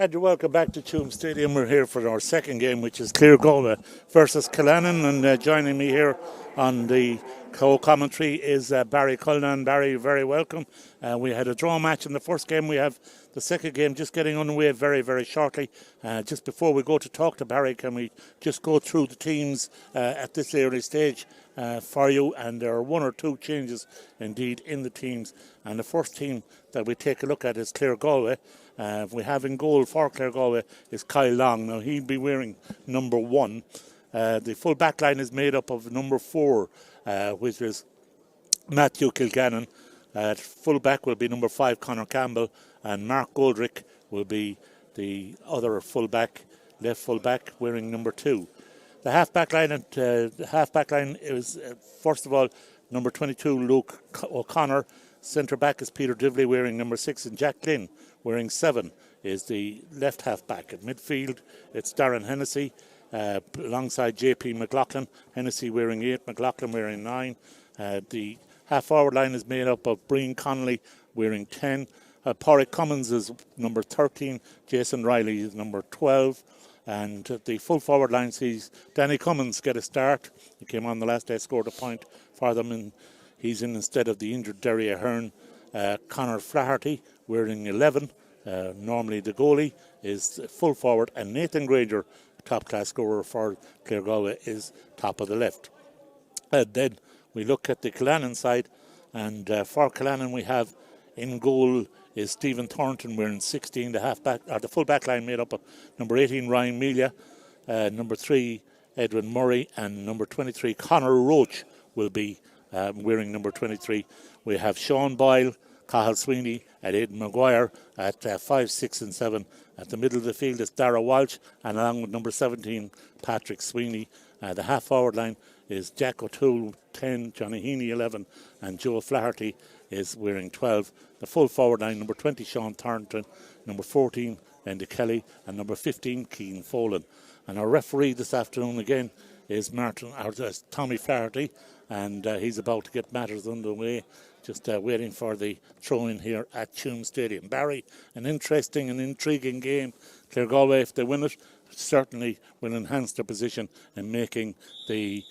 And welcome back to Tuam Stadium. We're here for our second game, which is Claregalway versus Killannin. And joining me here on the co-commentary is Barry Cullinan. Barry, very welcome. We had a draw match in the first game. We have the second game just getting underway very, very shortly. Just before we go to talk to Barry, can we just go through the teams at this early stage for you? And there are one or two changes indeed in the teams. And the first team that we take a look at is Claregalway. We have in goal for Claregalway is Kyle Long. Now he'll be wearing number 1. The full back line is made up of number 4, which is Matthew Killannin. Full back will be number 5, Conor Campbell, and Mark Goldrick will be the other full back, left full back, wearing number 2. The half back line is first of all number 22 Luke O'Connor. Centre back is Peter Divley wearing number 6, and Jack Glynn wearing 7 is the left half back. At midfield it's Darren Hennessy alongside JP McLaughlin. Hennessy wearing 8, McLaughlin wearing 9. The half forward line is made up of Brian Connolly wearing 10. Porrick Cummins is number 13. Jason Riley is number 12. And the full forward line sees Danny Cummins get a start. He came on the last day, scored a point for them, and he's in instead of the injured Derry Ahern. Conor Flaherty wearing 11. Normally the goalie is full forward, and Nathan Granger, top class scorer for Claregalway, is top of the left. Then we look at the Killannin side, and for Killannin we have in goal is Stephen Thornton wearing 16. The full back line made up of number 18 Ryan Melia, number 3 Edwin Murray, and number 23 Conor Roach will be wearing number 23. We have Sean Boyle, Cathal Sweeney, and Aidan Maguire at 5, 6 and 7. At the middle of the field is Dara Walsh, and along with number 17 Patrick Sweeney. The half forward line is Jack O'Toole 10, Johnny Heaney 11, and Joe Flaherty is wearing 12. The full forward line, number 20 Sean Thornton, number 14 Andy Kelly, and number 15 Keane Folan. And our referee this afternoon again is Tommy Flaherty, and he's about to get matters underway, just waiting for the throw-in here at Tuam Stadium. Barry, an interesting and intriguing game. Claregalway, if they win it, certainly will enhance their position in making the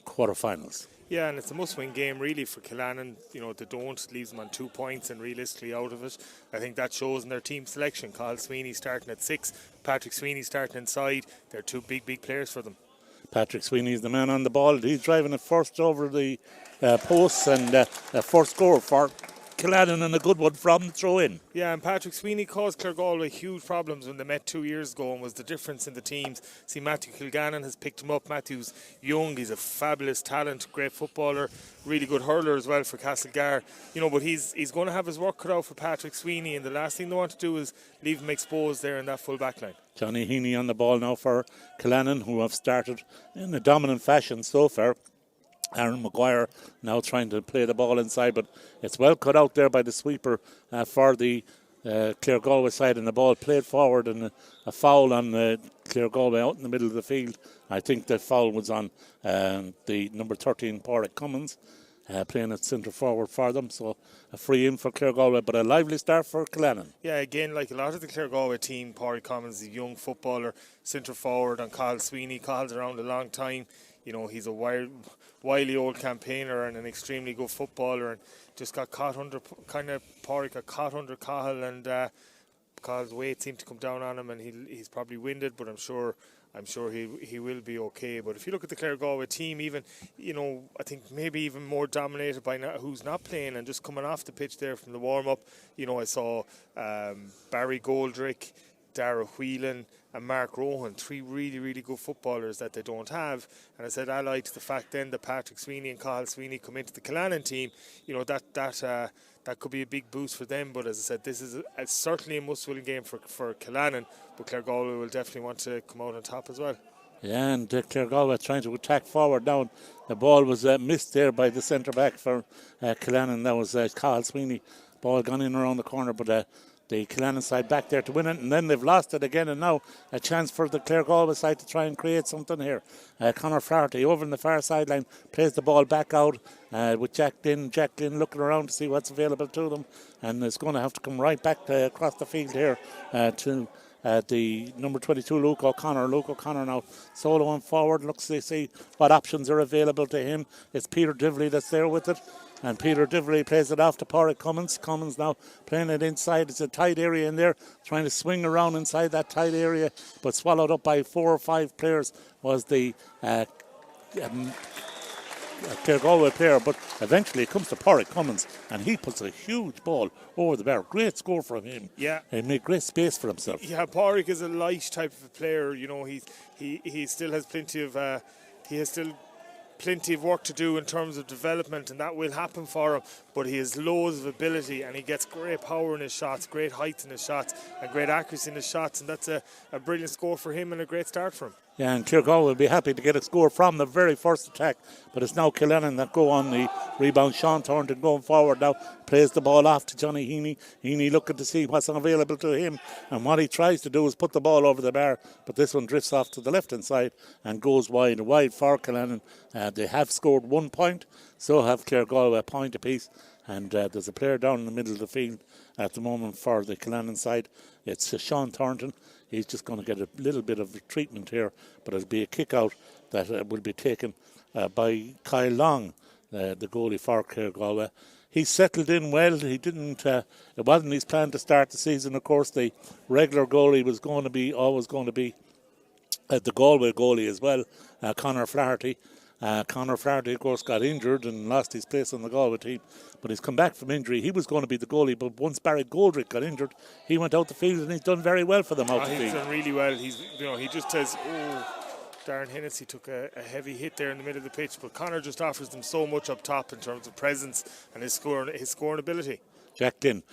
quarterfinals. Yeah, and it's a must-win game really for Killannin. You know, they don't, leaves them on 2 points and realistically out of it. I think that shows in their team selection. Cathal Sweeney starting at 6, Patrick Sweeney starting inside. They're two big players for them. Patrick Sweeney is the man on the ball. He's driving it first over the posts, and a first score for Killannin, and a good one from the throw-in. Yeah, and Patrick Sweeney caused Claregalway huge problems when they met 2 years ago, and was the difference in the teams. See, Matthew Kilgannon has picked him up. Matthew's young, he's a fabulous talent, great footballer, really good hurler as well for Castlegar. You know, but he's going to have his work cut out for Patrick Sweeney, and the last thing they want to do is leave him exposed there in that full back line. Johnny Heaney on the ball now for Killannin, who have started in a dominant fashion so far. Aaron Maguire now trying to play the ball inside, but it's well cut out there by the sweeper for the Claregalway side, and the ball played forward, and a foul on Claregalway out in the middle of the field. I think the foul was on the number 13 Porrick Cummins, playing at centre forward for them, so a free in for Claregalway, but a lively start for Killannin. Yeah, again, like a lot of the Claregalway team, Porrick Cummins is a young footballer, centre forward, and Cathal Sweeney. Cahill's around a long time. You know, he's a wily old campaigner and an extremely good footballer, and just got caught under, Porrick got caught under Cahill, and Cahill's weight seemed to come down on him, and he's probably winded, but I'm sure he will be okay. But if you look at the Claregalway team, even, you know, I think maybe even more dominated by who's not playing and just coming off the pitch there from the warm-up. You know, I saw Barry Goldrick, Dara Whelan and Mark Rohan, 3 really good footballers that they don't have. And I said, allied to the fact then that Patrick Sweeney and Cathal Sweeney come into the Killannin team, you know, that could be a big boost for them. But as I said, this is certainly a must-win game for Killannin, but Claregalway will definitely want to come out on top as well. Yeah, and Claregalway trying to attack forward now. The ball was missed there by the centre-back for Killannin. That was Cathal Sweeney. Ball gone in around the corner, but the Killannin side back there to win it, and then they've lost it again, and now a chance for the Claregalway side to try and create something here. Conor Flaherty over in the far sideline plays the ball back out with Jack Glynn looking around to see what's available to them, and it's going to have to come right back across the field here to the number 22, Luke O'Connor. Luke O'Connor now soloing forward, looks to see what options are available to him. It's Peter Divley that's there with it. And Peter Divley plays it off to Pádraig Cummins. Cummins now playing it inside. It's a tight area in there, trying to swing around inside that tight area, but swallowed up by 4 or 5 players was the Claregalway player. But eventually it comes to Pádraig Cummins, and he puts a huge ball over the bar. Great score from him. Yeah. He made great space for himself. Yeah, Pádraig is a light type of a player. You know, he still has plenty of work to do in terms of development, and that will happen for him, but he has loads of ability, and he gets great power in his shots, great height in his shots, and great accuracy in his shots, and that's a brilliant score for him and a great start for him. Yeah, and Claregalway will be happy to get a score from the very first attack, but it's now Killannin that go on the rebound. Sean Thornton going forward now, plays the ball off to Johnny Heaney. Heaney looking to see what's available to him, and what he tries to do is put the ball over the bar, but this one drifts off to the left hand side and goes wide for Killannin. They have scored 1 point, so have Claregalway a point apiece, and there's a player down in the middle of the field at the moment for the Killannin side. It's Sean Thornton. He's just going to get a little bit of treatment here, but it'll be a kick out that will be taken by Kyle Long, the goalie for Claregalway. He settled in well. He didn't. It wasn't his plan to start the season. Of course, the regular goalie was always going to be the Galway goalie as well, Conor Flaherty. Conor Flaherty, of course, got injured and lost his place on the Galway team, but he's come back from injury. He was going to be the goalie, but once Barry Goldrick got injured, he went out the field and he's done very well for them out the field. He's done really well. He just says, Darren Hennessy took a heavy hit there in the middle of the pitch, but Conor just offers them so much up top in terms of presence and his scoring ability. Jack Glynn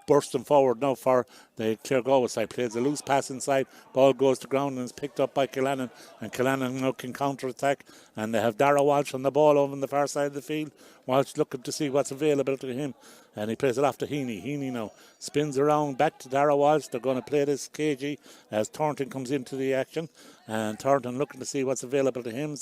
bursting forward now for the Claregalway side, plays a loose pass inside, ball goes to ground and is picked up by Killannin, and Killannin now can counter-attack, and they have Dara Walsh on the ball over on the far side of the field. Walsh looking to see what's available to him, and he plays it off to Heaney. Heaney now spins around back to Dara Walsh. They're going to play this cagey as Thornton comes into the action, and Thornton looking to see what's available to him.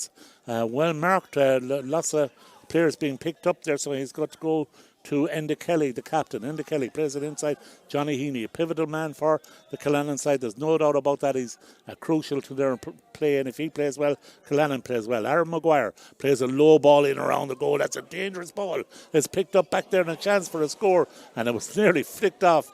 Well marked, lots of players being picked up there, so he's got to go to Enda Kelly, the captain. Enda Kelly plays it inside. Johnny Heaney, a pivotal man for the Killannin side. There's no doubt about that. He's crucial to their play, and if he plays well, Killannin plays well. Aaron Maguire plays a low ball in around the goal. That's a dangerous ball. It's picked up back there and a chance for a score, and it was nearly flicked off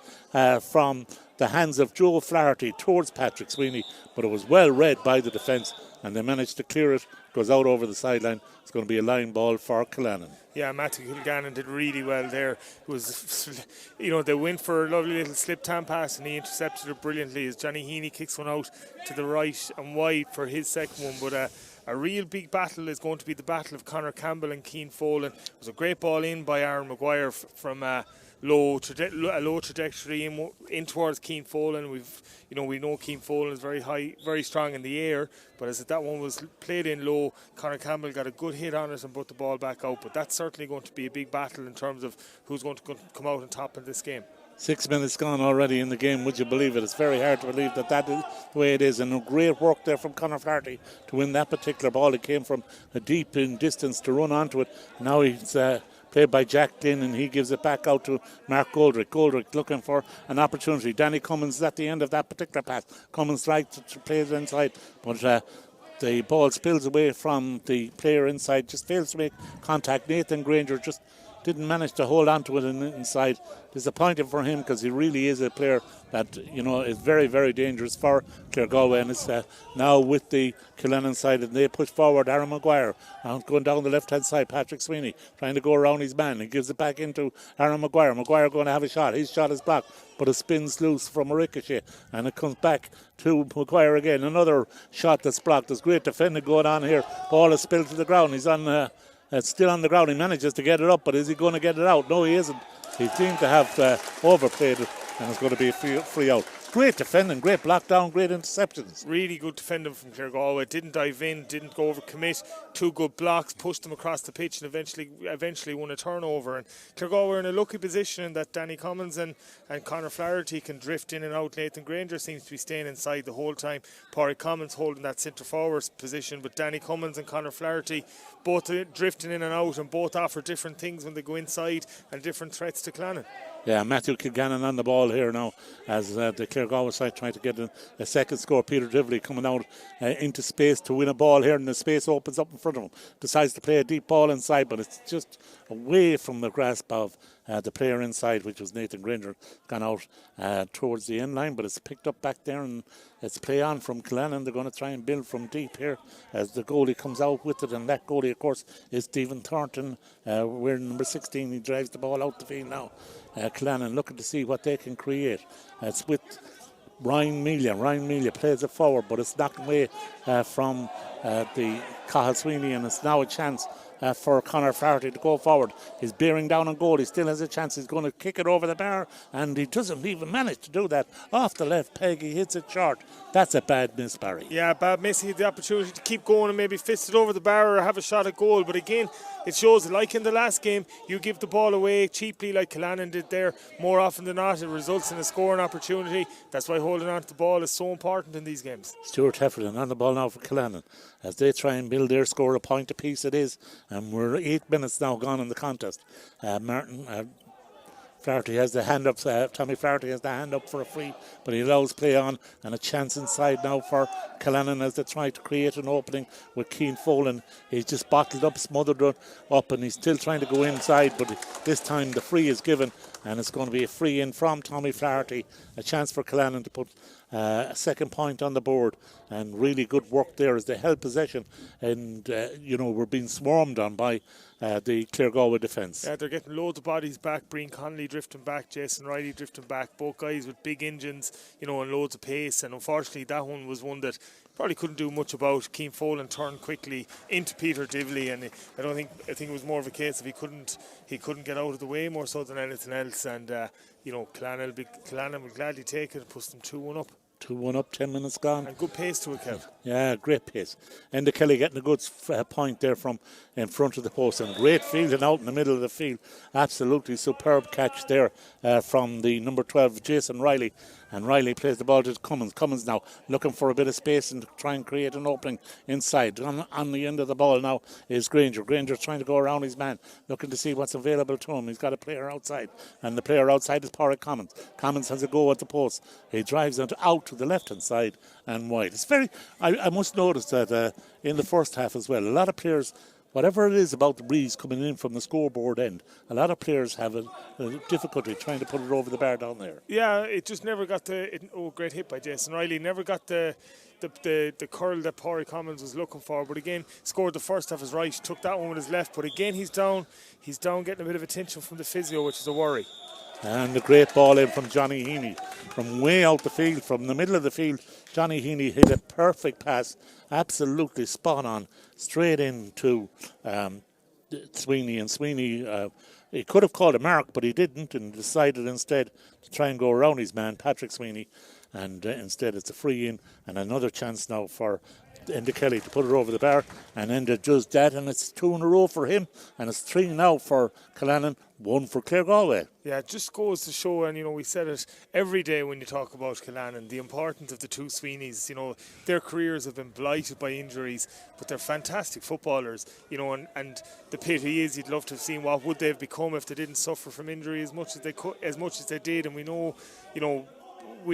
from the hands of Joe Flaherty towards Patrick Sweeney, but it was well read by the defence, and they managed to clear it. Goes out over the sideline. It's going to be a line ball for Killannin. Yeah, Matthew Kilgannon did really well there. It was, they went for a lovely little slip-tan pass, and he intercepted it brilliantly as Johnny Heaney kicks one out to the right and wide for his second one. But a real big battle is going to be the battle of Conor Campbell and Keane Folan. It was a great ball in by Aaron Maguire from a low trajectory in towards Keane Folan. We know Keane Folan is very high, very strong in the air, but as that one was played in low, Conor Campbell got a good hit on it and put the ball back out. But that's certainly going to be a big battle in terms of who's going to come out on top in this game. 6 minutes gone already in the game, would you believe it? It's very hard to believe that is the way it is, and great work there from Conor Flaherty to win that particular ball. It came from a deep in distance to run onto it. Now he's played by Jack Glynn, and he gives it back out to Mark Goldrick. Goldrick looking for an opportunity. Danny Cummins at the end of that particular pass. Cummins tried to play it inside, but the ball spills away from the player inside, just fails to make contact. Nathan Granger just didn't manage to hold on to it inside. Disappointing for him, because he really is a player that is very, very dangerous for Claregalway, and it's now with the Killannin side, and they push forward Aaron Maguire going down the left hand side. Patrick Sweeney trying to go around his man. He gives it back into Aaron Maguire. Maguire going to have a shot. His shot is blocked, but it spins loose from a ricochet, and it comes back to Maguire again. Another shot that's blocked. There's great defending going on here. Ball is spilled to the ground. He's on. It's still on the ground. He manages to get it up, but is he going to get it out? No, he isn't. He seemed to have overplayed it, and it's going to be a free out. Great defending, great block down, great interceptions. Really good defending from Claregalway. Didn't dive in, didn't go over commit. 2 good blocks, pushed them across the pitch, and eventually won a turnover. And Claregalway are in a lucky position in that Danny Cummins and Conor Flaherty can drift in and out. Nathan Granger seems to be staying inside the whole time. Pádraig Cummins holding that centre forward position, but Danny Cummins and Conor Flaherty both drifting in and out, and both offer different things when they go inside and different threats to Killannin. Yeah, Matthew Kilgannon on the ball here now as the Claregalway side trying to get a second score. Peter Drivley coming out into space to win a ball here, and the space opens up in front of him. Decides to play a deep ball inside, but it's just away from the grasp of the player inside, which was Nathan Granger, gone out towards the end line, but it's picked up back there, and it's play on from Killannin. They're going to try and build from deep here as the goalie comes out with it, and that goalie, of course, is Stephen Thornton. Wearing number 16, he drives the ball out the field now. Killannin looking to see what they can create. It's with Ryan Melia. Ryan Melia plays it forward, but it's knocked away from the Cathal Sweeney, and it's now a chance for Conor Flaherty to go forward. He's bearing down on goal. He still has a chance. He's going to kick it over the bar, and he doesn't even manage to do that. Off the left peg, he hits it short. That's a bad miss, Barry. Yeah, bad miss. He had the opportunity to keep going and maybe fist it over the bar or have a shot at goal. But again, it shows, like in the last game, you give the ball away cheaply like Killannin did there. More often than not, it results in a scoring opportunity. That's why holding on to the ball is so important in these games. Stuart Heffernan on the ball now for Killannin as they try and build their score. A point apiece it is, and we're 8 minutes now gone in the contest. Flaherty has the hand up. Tommy Flaherty has the hand up for a free, but he allows play on, and a chance inside now for Killannin as they try to create an opening with Keane Folan. He's just bottled up, smothered up, and he's still trying to go inside, but this time the free is given, and it's going to be a free in from Tommy Flaherty. A chance for Killannin to put a second point on the board, and really good work there as they held possession, and we're being swarmed on by the Claregalway defence. Yeah, they're getting loads of bodies back. Breen Connolly drifting back, Jason Riley drifting back, both guys with big engines, and loads of pace, and unfortunately that one was one that probably couldn't do much about. Keane Folan turned quickly into Peter Drivley, and I think it was more of a case of he couldn't get out of the way more so than anything else, and Killannin will gladly take it and push them 2-1 up. 2-1 up, 10 minutes gone. And good pace to it, Kev. Yeah, great pace. Enda Kelly getting a good point there from in front of the post, and great fielding out in the middle of the field. Absolutely superb catch there from the number 12, Jason Riley. And Riley plays the ball to Cummins. Cummins now looking for a bit of space and try and create an opening inside. On the end of the ball now is Granger. Granger's trying to go around his man, looking to see what's available to him. He's got a player outside, and the player outside is Pádraig Cummins. Cummins has a go at the post. He drives it out to the left-hand side and wide. It's very... I must notice that in the first half as well, a lot of players... Whatever it is about the breeze coming in from the scoreboard end, a lot of players have a difficulty trying to put it over the bar down there. Yeah, it just never got great hit by Jason Riley. Never got the curl that Pádraig Cummins was looking for. But again, scored the first off his right, took that one with his left. But again, he's down getting a bit of attention from the physio, which is a worry. And a great ball in from Johnny Heaney. From way out the field, from the middle of the field, Johnny Heaney hit a perfect pass, absolutely spot on, straight into Sweeney. And Sweeney, he could have called a mark, but he didn't, and decided instead to try and go around his man, Patrick Sweeney. And instead it's a free in, and another chance now for Enda Kelly to put it over the bar, and Enda does that, and it's 2 in a row for him, and it's 3 now for Killannin, 1 for Claregalway. Yeah, it just goes to show, and we said it every day when you talk about Killannin, the importance of the two Sweeneys. Their careers have been blighted by injuries, but they're fantastic footballers. And the pity is, you'd love to have seen what would they have become if they didn't suffer from injury as much as they did. And we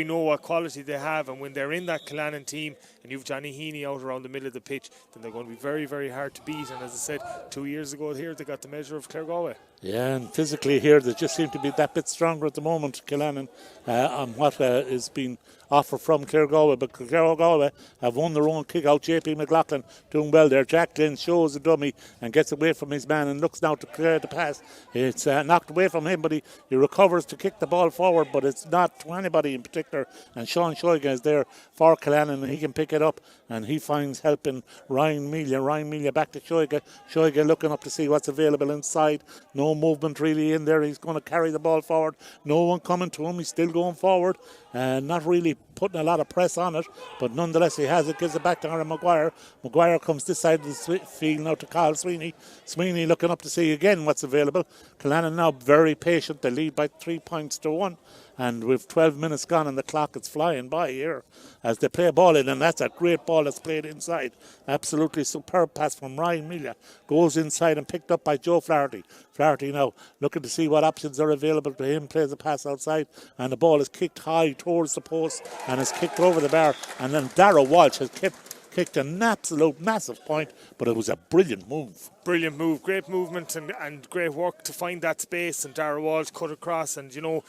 know what quality they have, and when they're in that Killannin team and you've Johnny Heaney out around the middle of the pitch, then they're going to be very, very hard to beat. And as I said, 2 years ago here, they got the measure of Claregalway. Yeah, and physically here, they just seem to be that bit stronger at the moment, Killannin, on what is being offered from Claregalway. But Claregalway have won their own kick out. JP McLaughlin doing well there. Jack Glynn shows a dummy and gets away from his man and looks now to clear the pass. It's knocked away from him, but he recovers to kick the ball forward, but it's not to anybody in particular. And Sean Shoiga is there for Killannin, and he can pick it up, and he finds help in Ryan Melia. Ryan Melia back to Shoiga. Shoiga looking up to see what's available inside. No movement really in there. He's going to carry the ball forward. No one coming to him. He's still going forward. Not really putting a lot of press on it, but nonetheless he has it, gives it back to Aaron Maguire. Maguire comes this side of the field now to Carl Sweeney. Sweeney looking up to see again what's available. Killannin now very patient. They lead by 3 points to 1. And with 12 minutes gone on the clock, it's flying by here as they play a ball in, and that's a great ball that's played inside. Absolutely superb pass from Ryan Milla. Goes inside and picked up by Joe Flaherty. Flaherty now looking to see what options are available to him, plays the pass outside, and the ball is kicked high towards the post and is kicked over the bar. And then Darragh Walsh has kicked an absolute massive point, but it was a brilliant move. Brilliant move, great movement and great work to find that space, and Darragh Walsh cut across, and you know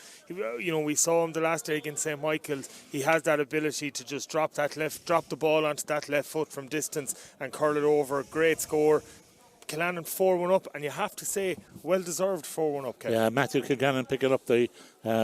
we saw him the last day against St. Michael's. He has that ability to just drop the ball onto that left foot from distance and curl it over. Great score. Killannin 4-1 up, and you have to say, well-deserved 4-1 up, Kevin. Yeah, Matthew Kilgannon picking up the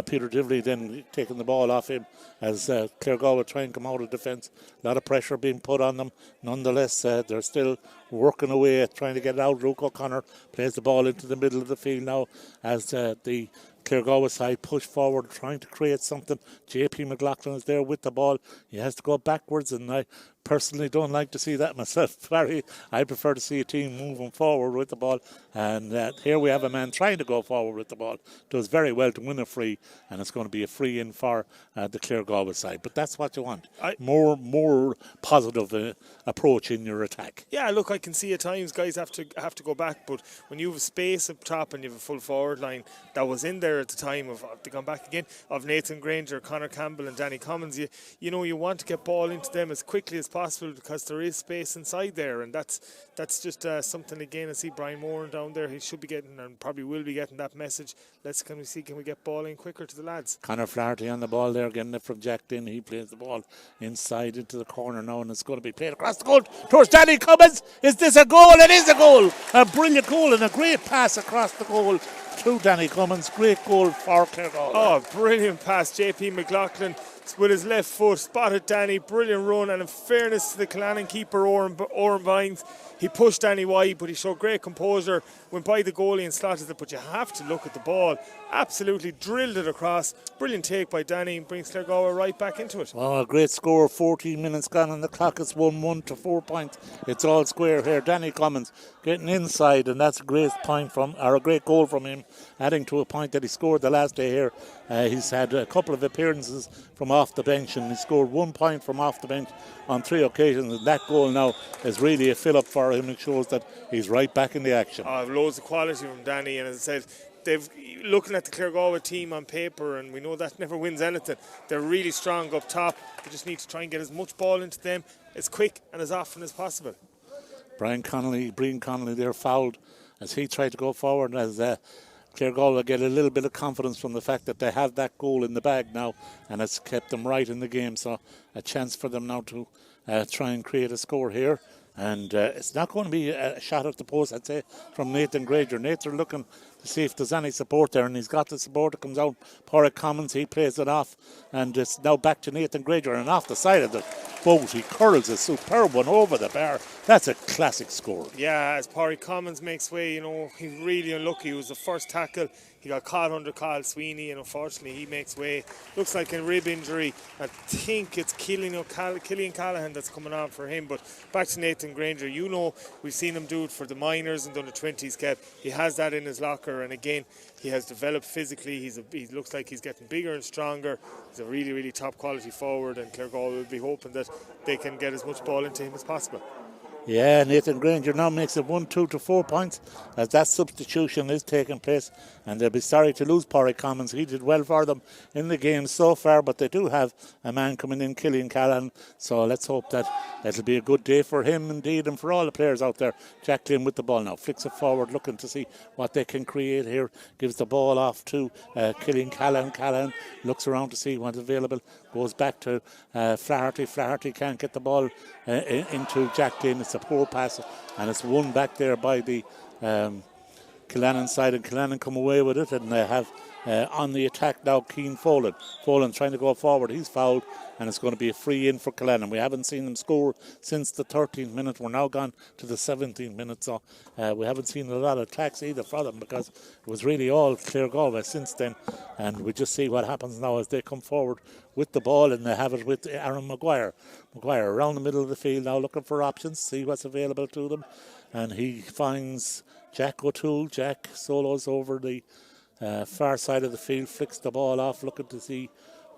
Peter Divley, then taking the ball off him as Claregalway try and come out of defence. A lot of pressure being put on them. Nonetheless, they're still working away at trying to get it out. Luke O'Connor plays the ball into the middle of the field now as the Claregalway side push forward, trying to create something. JP McLaughlin is there with the ball. He has to go backwards, and I personally don't like to see that myself. I prefer to see a team moving forward with the ball, and here we have a man trying to go forward with the ball. Does very well to win a free, and it's going to be a free in for the Claregalway side. But that's what you want. More positive approach in your attack. Yeah, look, I can see at times guys have to go back, but when you have space up top and you have a full forward line that was in there at the time of they gone back again of Nathan Granger, Conor Campbell and Danny Commons, you want to get ball into them as quickly as possible because there is space inside there, and that's just something again. I see Brian Moran down there. He should be getting and probably will be getting that message. Can we get ball in quicker to the lads? Conor Flaherty on the ball there, getting it from Jack Dinn. He plays the ball inside into the corner now, and it's going to be played across the goal towards Danny Cummins. Is this a goal? It is a goal. A brilliant goal and a great pass across the goal to Danny Cummins. Great goal for Claregalway. Oh, brilliant pass. JP McLaughlin with his left foot spotted Danny. Brilliant run, and in fairness to the Killannin keeper Oran Bynes, he pushed Danny wide, but he showed great composure, went by the goalie and slotted it. But you have to look at the ball. Absolutely drilled it across. Brilliant take by Danny, and brings Claregalway right back into it. Oh, a great score. 14 minutes gone on the clock. It's 1-1 to 4 points. It's all square here. Danny Cummins getting inside, and that's a great a great goal from him, adding to a point that he scored the last day here. He's had a couple of appearances from off the bench, and he scored 1 point from off the bench on 3 occasions, and that goal now is really a fill-up for him. It shows that he's right back in the action. Loads of quality from Danny, and as I said, looking at the Claregalway team on paper, and we know that never wins anything. They're really strong up top. We just need to try and get as much ball into them as quick and as often as possible. Brian Connolly there fouled as he tried to go forward, as Claregalway get a little bit of confidence from the fact that they have that goal in the bag now, and it's kept them right in the game. So a chance for them now to try and create a score here. And it's not going to be a shot at the post, I'd say, from Nathan Granger. Nathan looking to see if there's any support there, and he's got the support. It comes out. Porrick Commons, he plays it off, and it's now back to Nathan Granger, and off the side of the boat, he curls a superb one over the bar. That's a classic score. Yeah, as Porrick Commons makes way, he's really unlucky. It was the first tackle. He got caught under Carl Sweeney, and unfortunately he makes way. Looks like a rib injury. I think it's Killian Callahan that's coming on for him. But back to Nathan Granger. We've seen him do it for the minors and under 20s, Kev. He has that in his locker, and again, he has developed physically. He looks like he's getting bigger and stronger. He's a really, really top quality forward, and Claregalway will be hoping that they can get as much ball into him as possible. Yeah, Nathan Granger now makes it 1-2 to 4 points as that substitution is taking place, and they'll be sorry to lose Porrick Commons. He did well for them in the game so far, but they do have a man coming in, Killian Callahan, so let's hope that it'll be a good day for him indeed and for all the players out there. Jack Glynn with the ball now, flicks it forward, looking to see what they can create here, gives the ball off to Killian Callahan. Callahan looks around to see what's available, goes back to Flaherty. Flaherty can't get the ball into Jack Glynn. It's a poor pass, and it's won back there by the Killannin side, and Killannin come away with it, and they have On the attack now, Keane Folan. Folan trying to go forward. He's fouled, and it's going to be a free in for Killannin. We haven't seen them score since the 13th minute. We're now gone to the 17th minute, so we haven't seen a lot of attacks either for them, because it was really all Claregalway since then. And we just see what happens now as they come forward with the ball, and they have it with Aaron Maguire. Maguire around the middle of the field now, looking for options, see what's available to them. And he finds Jack O'Toole. Jack solos over the far side of the field, flicks the ball off, looking to see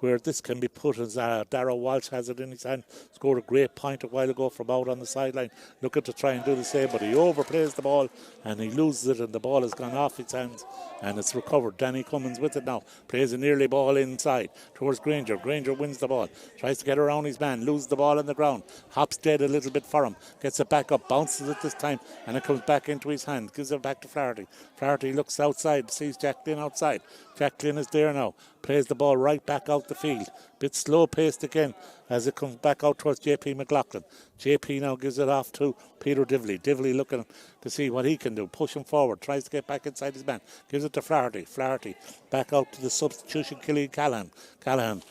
where this can be put, as Darragh Walsh has it in his hand. Scored a great point a while ago from out on the sideline, looking to try and do the same, but he overplays the ball and he loses it, and the ball has gone off his hands and it's recovered. Danny Cummins with it now, plays an early ball inside towards Granger. Granger wins the ball, tries to get around his man, loses the ball on the ground, hops dead a little bit for him, gets it back up, bounces it this time, and it comes back into his hand, gives it back to Flaherty. Flaherty looks outside, sees Jack Glynn outside. Jack Glynn is there now, plays the ball right back out the field. Bit slow paced again as it comes back out towards JP McLaughlin. JP now gives it off to Peter Divley. Divley looking to see what he can do, pushing forward, tries to get back inside his man, gives it to Flaherty. Flaherty back out to the substitution, Callahan. Callahan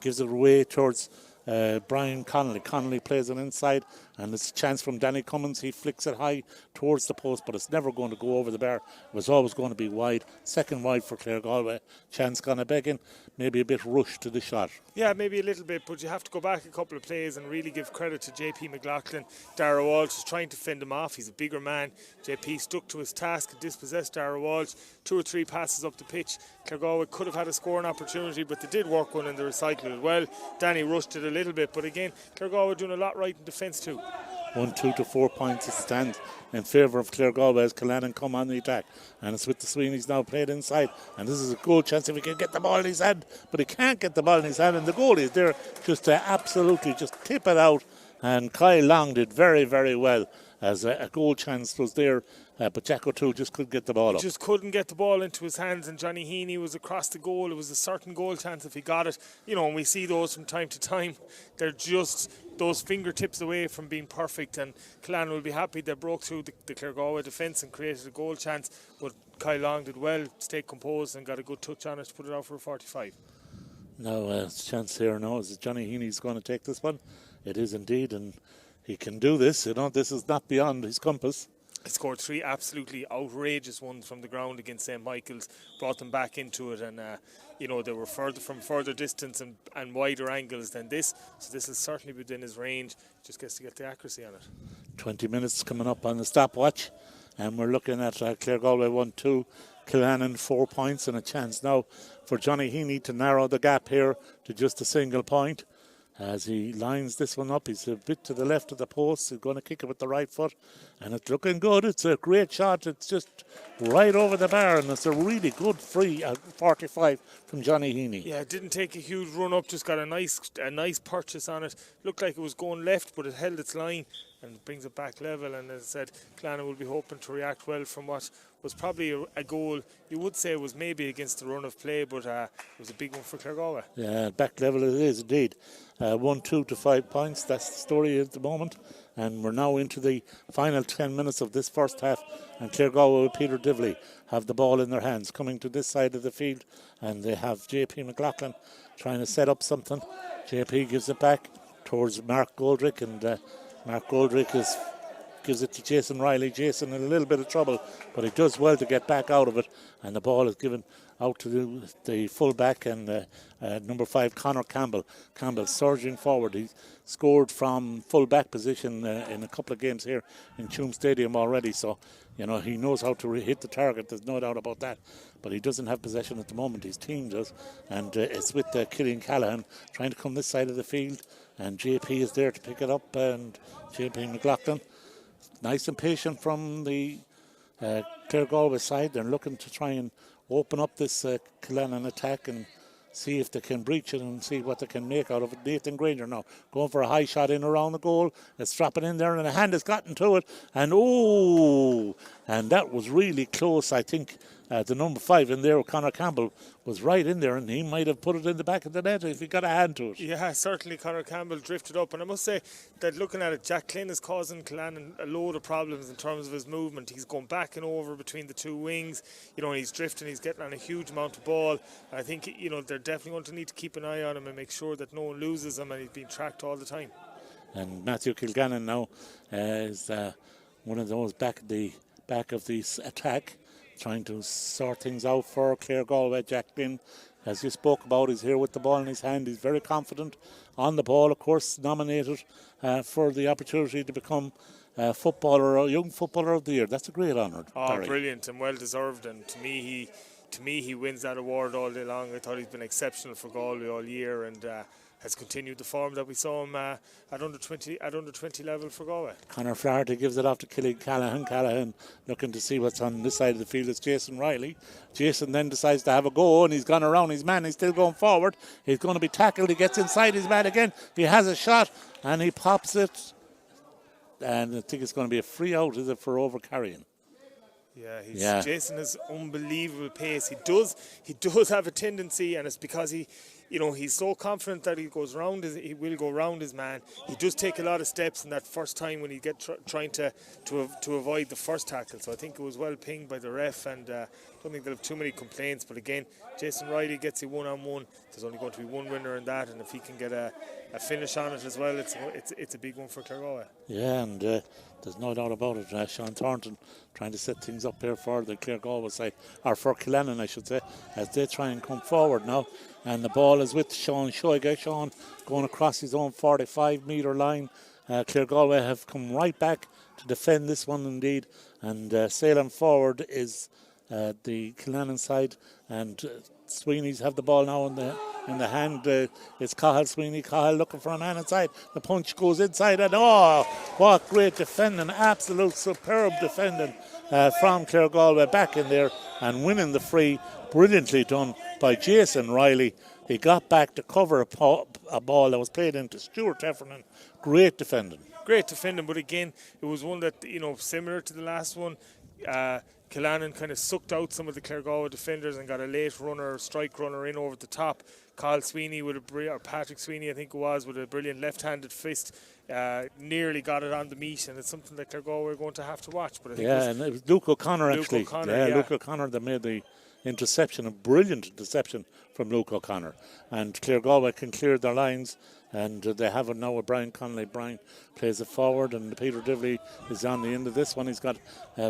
gives it away towards Brian Connolly. Connolly plays it inside, and it's a chance from Danny Cummins. He flicks it high towards the post, but it's never going to go over the bar. It was always going to be wide. Second wide for Claregalway. Chance gonna begging, maybe a bit rushed to the shot. Yeah, maybe a little bit, but you have to go back a couple of plays and really give credit to JP McLaughlin. Darragh Walsh is trying to fend him off. He's a bigger man. JP stuck to his task and dispossessed Darragh Walsh. 2 or 3 passes up the pitch. Claregalway could have had a scoring opportunity, but they did work one in the recycle as well. Danny rushed it a little bit, but again, Claregalway doing a lot right in defence too. 1, 2 to 4 points it stands in favour of Claregalway as Killannin come on the attack, and it's with the Sweeneys now played inside, and this is a goal chance if he can get the ball in his hand, but he can't get the ball in his hand, and the goalie is there just to absolutely just tip it out, and Kyle Long did very, very well as a goal chance was there, but Jack O'Toole just couldn't get the ball up. Just couldn't get the ball into his hands, and Johnny Heaney was across the goal. It was a certain goal chance if he got it. You know, and we see those from time to time. They're just those fingertips away from being perfect, and Killannin will be happy they broke through the Claregalway defence and created a goal chance, but Kyle Long did well to stay composed and got a good touch on it to put it out for a 45. Now, it's a chance here now. Is Johnny Heaney's going to take this one? It is indeed, and he can do this. You know, this is not beyond his compass. He scored 3 absolutely outrageous ones from the ground against St. Michael's, brought them back into it, and you know, they were further distance and wider angles than this, so this is certainly within his range. Just gets to get the accuracy on it. 20 minutes coming up on the stopwatch, and we're looking at Claregalway 1-2, Killannin 4 points, and a chance now for Johnny Heaney to narrow the gap here to just a single point. As he lines this one up, he's a bit to the left of the post. He's going to kick it with the right foot, and it's looking good. It's a great shot. It's just right over the bar, and it's a really good free 45 from Johnny Heaney. Yeah, it didn't take a huge run up, just got a nice purchase on it. Looked like it was going left, but it held its line and brings it back level. And as I said, Killannin will be hoping to react well from what was probably a goal you would say was maybe against the run of play, but it was a big one for Claregalway. Yeah, back level it is indeed. 1-2 to 5 points. That's the story at the moment. And we're now into the final 10 minutes of this first half. And Claregalway with Peter Divley have the ball in their hands, coming to this side of the field. And they have JP McLaughlin trying to set up something. JP gives it back towards Mark Goldrick, and Mark Goldrick gives it to Jason Riley. Jason in a little bit of trouble, but he does well to get back out of it, and the ball is given out to the full-back and number 5 Conor Campbell. Campbell surging forward. He scored from full-back position in a couple of games here in Tuam Stadium already, so you know he knows how to hit the target, there's no doubt about that, but he doesn't have possession at the moment. His team does, and it's with Killian Callahan trying to come this side of the field, and JP is there to pick it up, and JP McLaughlin nice and patient from the Claregalway side. They're looking to try and open up this Killannin attack and see if they can breach it and see what they can make out of it. Nathan Granger now going for a high shot in around the goal. Let's drop it in there, and a hand has gotten to it, and and that was really close. I think the number 5 in there, Conor Campbell, was right in there, and he might have put it in the back of the net if he got a hand to it. Yeah, certainly Conor Campbell drifted up, and I must say that looking at it, Jack Glynn is causing Killannin a load of problems in terms of his movement. He's going back and over between the two wings, and he's drifting, he's getting on a huge amount of ball. And I think, they're definitely going to need to keep an eye on him and make sure that no one loses him and he's being tracked all the time. And Matthew Kilgannon now is one of those back of this attack, trying to sort things out for Claregalway. Jack Glynn, as you spoke about, is here with the ball in his hand. He's very confident on the ball, of course, nominated for the opportunity to become young footballer of the year. That's a great honour. Oh, brilliant and well deserved. And to me, he wins that award all day long. I thought he's been exceptional for Galway all year, and has continued the form that we saw him at under 20 level for Galway. Conor Flaherty gives it off to Callahan. Callahan looking to see what's on this side of the field. It's Jason Riley. Jason then decides to have a go, and he's gone around his man. He's still going forward. He's going to be tackled. He gets inside his man again. He has a shot, and he pops it. And I think it's going to be a free out, is it, for overcarrying? Yeah, Jason has unbelievable pace. He does have a tendency, and it's because he's so confident that he will go round his man. He does take a lot of steps in that first time when he trying to avoid the first tackle. So I think it was well pinged by the ref, and don't think they'll have too many complaints. But again, Jason Riley gets it 1-on-1. There's only going to be one winner in that, and if he can get a finish on it as well, it's a big one for Claregalway. Yeah, and there's no doubt about it. Sean Thornton trying to set things up here for the Claregalway side, or for Killannin, I should say, as they try and come forward now. And the ball is with Sean Shoiga. Sean going across his own 45-metre line. Claregalway have come right back to defend this one indeed. And sailing forward is the Killannin side. And Sweeney's have the ball now in the hand. It's Cahill Sweeney. Cahill looking for a man inside. The punch goes inside, and what great defending. Absolute superb defending from Claregalway, back in there and winning the free. Brilliantly done by Jason Riley. He got back to cover a ball that was played into Stuart Heffernan. Great defending. But again, it was one that, similar to the last one, Killannin kind of sucked out some of the Claregalway defenders and got a late strike runner in over the top. Patrick Sweeney, I think it was, with a brilliant left-handed fist, nearly got it on the meat, and it's something that Claregalway are going to have to watch. But I think and it was Luke O'Connor actually. Luke O'Connor that made the interception, a brilliant interception from Luke O'Connor. And Claregalway can clear their lines, and they have it now with Brian Connolly. Brian plays it forward, and Peter Divley is on the end of this one. He's got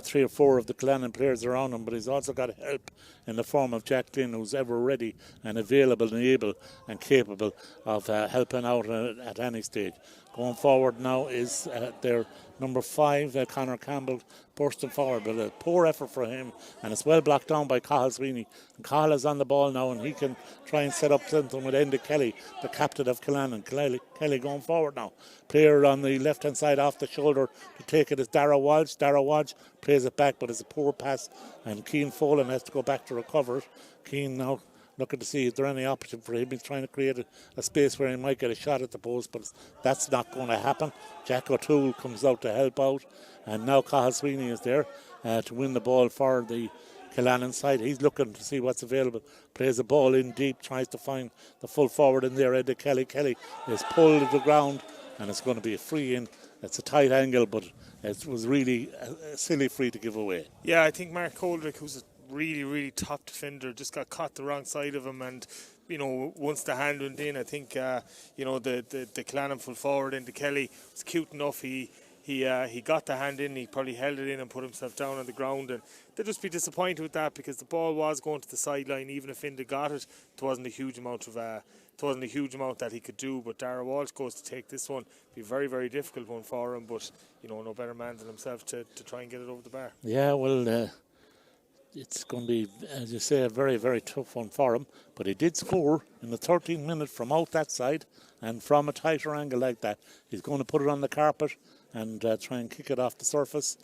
3 or 4 of the Killannin players around him, but he's also got help in the form of Jack Glynn, who's ever ready and available and able and capable of helping out at any stage. Going forward now is their number 5, Conor Campbell, bursting forward, but a poor effort for him, and it's well blocked down by Cahill Sweeney. And Cahill is on the ball now, and he can try and set up something with Enda Kelly, the captain of Killannin. Kelly going forward now. Player on the left-hand side off the shoulder to take it is Dara Walsh. Dara Walsh plays it back, but it's a poor pass, and Cian Folan has to go back to recover it. Cian now looking to see if there any option for him. He's trying to create a space where he might get a shot at the post, but that's not going to happen. Jack O'Toole comes out to help out, and now Cahill Sweeney is there to win the ball for the Killannin side. He's looking to see what's available. Plays the ball in deep, tries to find the full forward in there, Eddie Kelly. Kelly is pulled to the ground, and it's going to be a free in. It's a tight angle, but it was really a silly free to give away. Yeah, I think Mark Coldrick, who's a really top defender, just got caught the wrong side of him, and once the hand went in, I think the Killannin full forward into Kelly was cute enough. He got the hand in, he probably held it in and put himself down on the ground, and they'd just be disappointed with that, because the ball was going to the sideline. Even if Inda got it, it wasn't a huge amount that he could do. But Dara Walsh goes to take this one. Be a very difficult one for him, but no better man than himself to try and get it over the bar. Yeah, well, it's going to be, as you say, a very tough one for him. But he did score in the 13th minute from out that side, and from a tighter angle like that. He's going to put it on the carpet and try and kick it off the surface.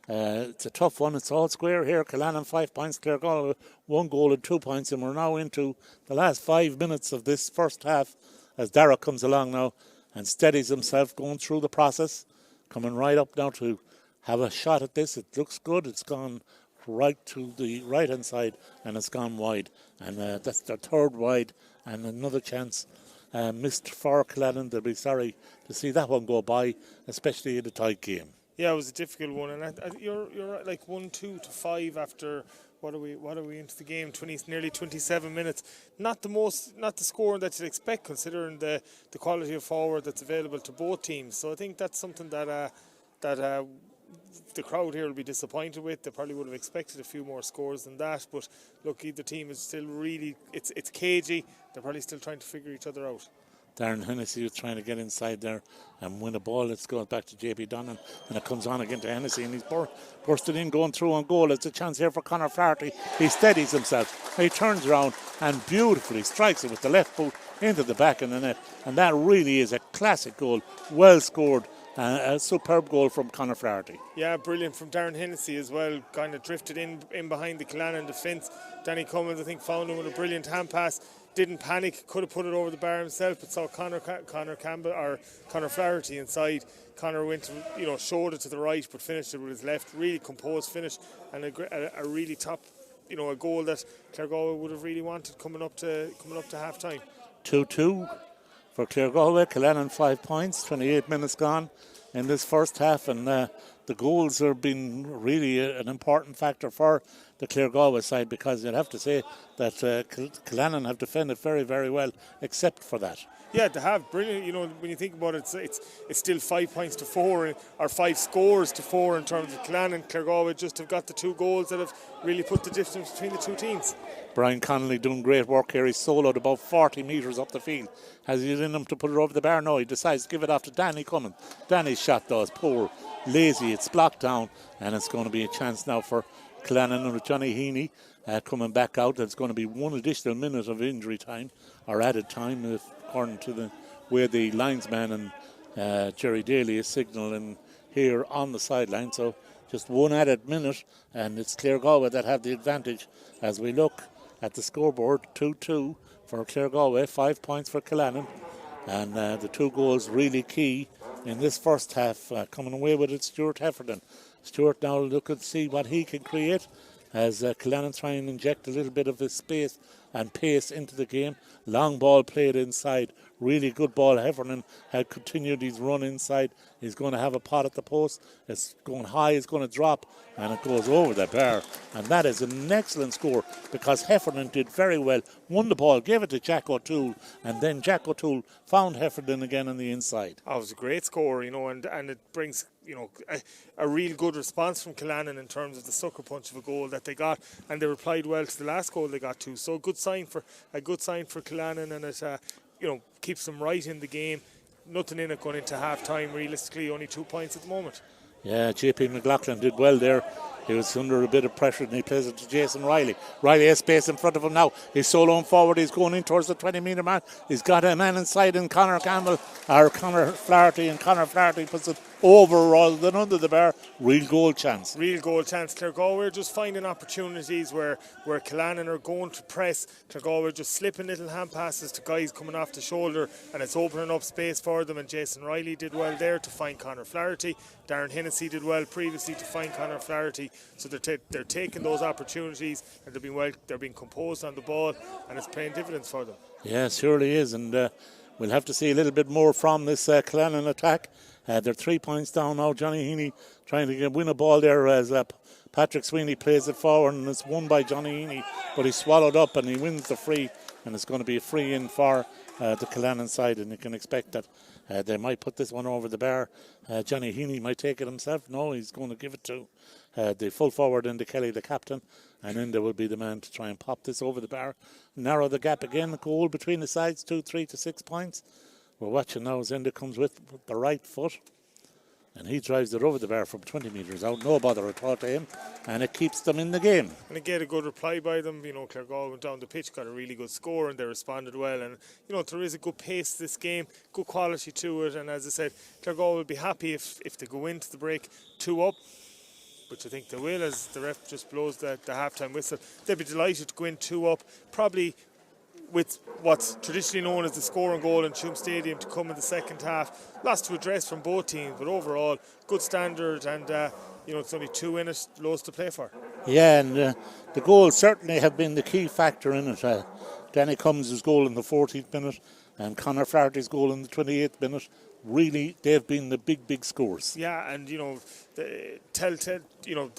It's a tough one. It's all square here. Killannin 5 points, Claregalway 1 goal and 2 points, and we're now into the last 5 minutes of this first half as Dara comes along now and steadies himself, going through the process, coming right up now to have a shot at this. It looks good. It's gone right to the right hand side and it's gone wide. And that's their third wide and another chance missed for Killannin. They'll be sorry to see that one go by, especially in a tight game. Yeah, it was a difficult one, and you're right, like 1-2 to 5 after what are we into the game? Nearly 27 minutes. Not the score that you'd expect considering the quality of forward that's available to both teams. So I think that's something that the crowd here will be disappointed with. They probably would have expected a few more scores than that. But look, either team is still really it's cagey. They're probably still trying to figure each other out. Darren Hennessy was trying to get inside there and win a ball. It's going back to JP Donnan and it comes on again to Hennessy and he's bursted in going through on goal. It's a chance here for Conor Flaherty. He steadies himself. He turns around and beautifully strikes it with the left boot into the back of the net, and that really is a classic goal. Well scored. A superb goal from Conor Flaherty. Yeah, brilliant from Darren Hennessy as well. Kind of drifted in behind the Killannin defence. Danny Cummins, I think, found him with a brilliant hand pass. Didn't panic, could have put it over the bar himself, but saw Conor Campbell or Conor Flaherty inside. Conor went, showed it to the right, but finished it with his left. Really composed finish and a really top, a goal that Claregalway would have really wanted coming up to half time. 2-2 for Claregalway. Killannin 5 points. 28 minutes gone in this first half, and the goals have been really an important factor for the Claregalway side, because you'd have to say that Killannin have defended very, very well, except for that. Yeah, they have. Brilliant. When you think about it, it's still 5 points to 4, or 5 scores to 4 in terms of Killannin. Claregalway just have got the 2 goals that have really put the difference between the two teams. Brian Connolly doing great work here. He's soloed about 40 metres up the field. Has he in him to put it over the bar? No, he decides to give it off to Danny Cummins. Danny's shot though is poor, lazy, it's blocked down, and it's going to be a chance now for Killannin with Johnny Heaney coming back out. There's going to be 1 additional minute of injury time, or added time, according to the way the linesman and Jerry Daly is signalling here on the sideline. So just 1 added minute, and it's Claregalway that have the advantage as we look at the scoreboard. 2-2 for Claregalway, 5 points for Killannin, and the 2 goals really key in this first half. Coming away with it, Stuart Heffernan. Stuart now look and see what he can create as Killannin try and inject a little bit of his space and pace into the game. Long ball played inside. Really good ball. Heffernan had continued his run inside. He's going to have a pot at the post. It's going high, it's going to drop, and it goes over the bar. And that is an excellent score, because Heffernan did very well. Won the ball, gave it to Jack O'Toole, and then Jack O'Toole found Heffernan again on the inside. Oh, it was a great score, and it brings, a real good response from Killannin in terms of the sucker punch of a goal that they got, and they replied well to the last goal they got too. So a good sign for Killannin, and it keeps them right in the game. Nothing in it going into half time. Realistically, only 2 points at the moment. Yeah, JP McLaughlin did well there. He was under a bit of pressure and he plays it to Jason Riley. Riley has space in front of him now. He's soloing forward. He's going in towards the 20-metre mark. He's got a man inside in Conor Flaherty, and Conor Flaherty puts it over rather than under the bar. Real goal chance. Claregalway are just finding opportunities where Killannin are going to press. Claregalway just slipping little hand passes to guys coming off the shoulder, and it's opening up space for them, and Jason Riley did well there to find Conor Flaherty. Darren Hennessy did well previously to find Conor Flaherty. So they're taking those opportunities, and they're being composed on the ball, and it's paying dividends for them. Yeah, surely is, and we'll have to see a little bit more from this Killannin attack. They're 3 points down now. Johnny Heaney trying to win a ball there as Patrick Sweeney plays it forward, and it's won by Johnny Heaney, but he's swallowed up and he wins the free, and it's going to be a free in for the Killannin side, and you can expect that they might put this one over the bar. Johnny Heaney might take it himself. No, he's going to give it to the full forward into Kelly, the captain, and then there will be the man to try and pop this over the bar, narrow the gap again. The goal between the sides, 3 to 6 points. We're watching now as Enda comes with the right foot, and he drives it over the bar from 20 metres out. No bother at all to him, and it keeps them in the game. And again, a good reply by them. Claregalway went down the pitch, got a really good score, and they responded well. And there is a good pace to this game, good quality to it. And as I said, Claregalway will be happy if they go into the break 2 up, which I think they will, as the ref just blows the half-time whistle. They'll be delighted to go in 2 up, probably with what's traditionally known as the scoring goal in Tuam Stadium to come in the second half. Lots to address from both teams, but overall, good standard, and it's only 2 in it, loads to play for. Yeah, and the goals certainly have been the key factor in it. Danny Cummins' goal in the 14th minute and Conor Flaherty's goal in the 28th minute. Really, they've been the big scores. Yeah, and the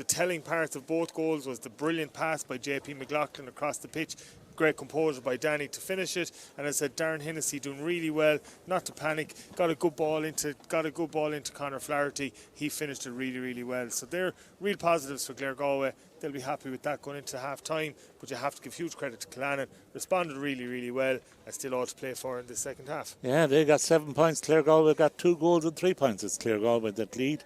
telling part of both goals was the brilliant pass by JP McLaughlin across the pitch. Great composure by Danny to finish it, and as I said, Darren Hennessy doing really well, not to panic. Got a good ball into Conor Flaherty. He finished it really well. So they're real positives for Claregalway. They'll be happy with that going into half time. But you have to give huge credit to Killannin. Responded really well, and still all to play for in the second half. Yeah, they got 7 points. Claregalway got 2 goals and 3 points. It's Claregalway that lead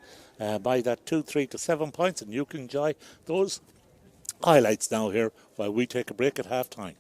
by that 2-3 to 7 points, and you can enjoy those highlights now here while we take a break at half time.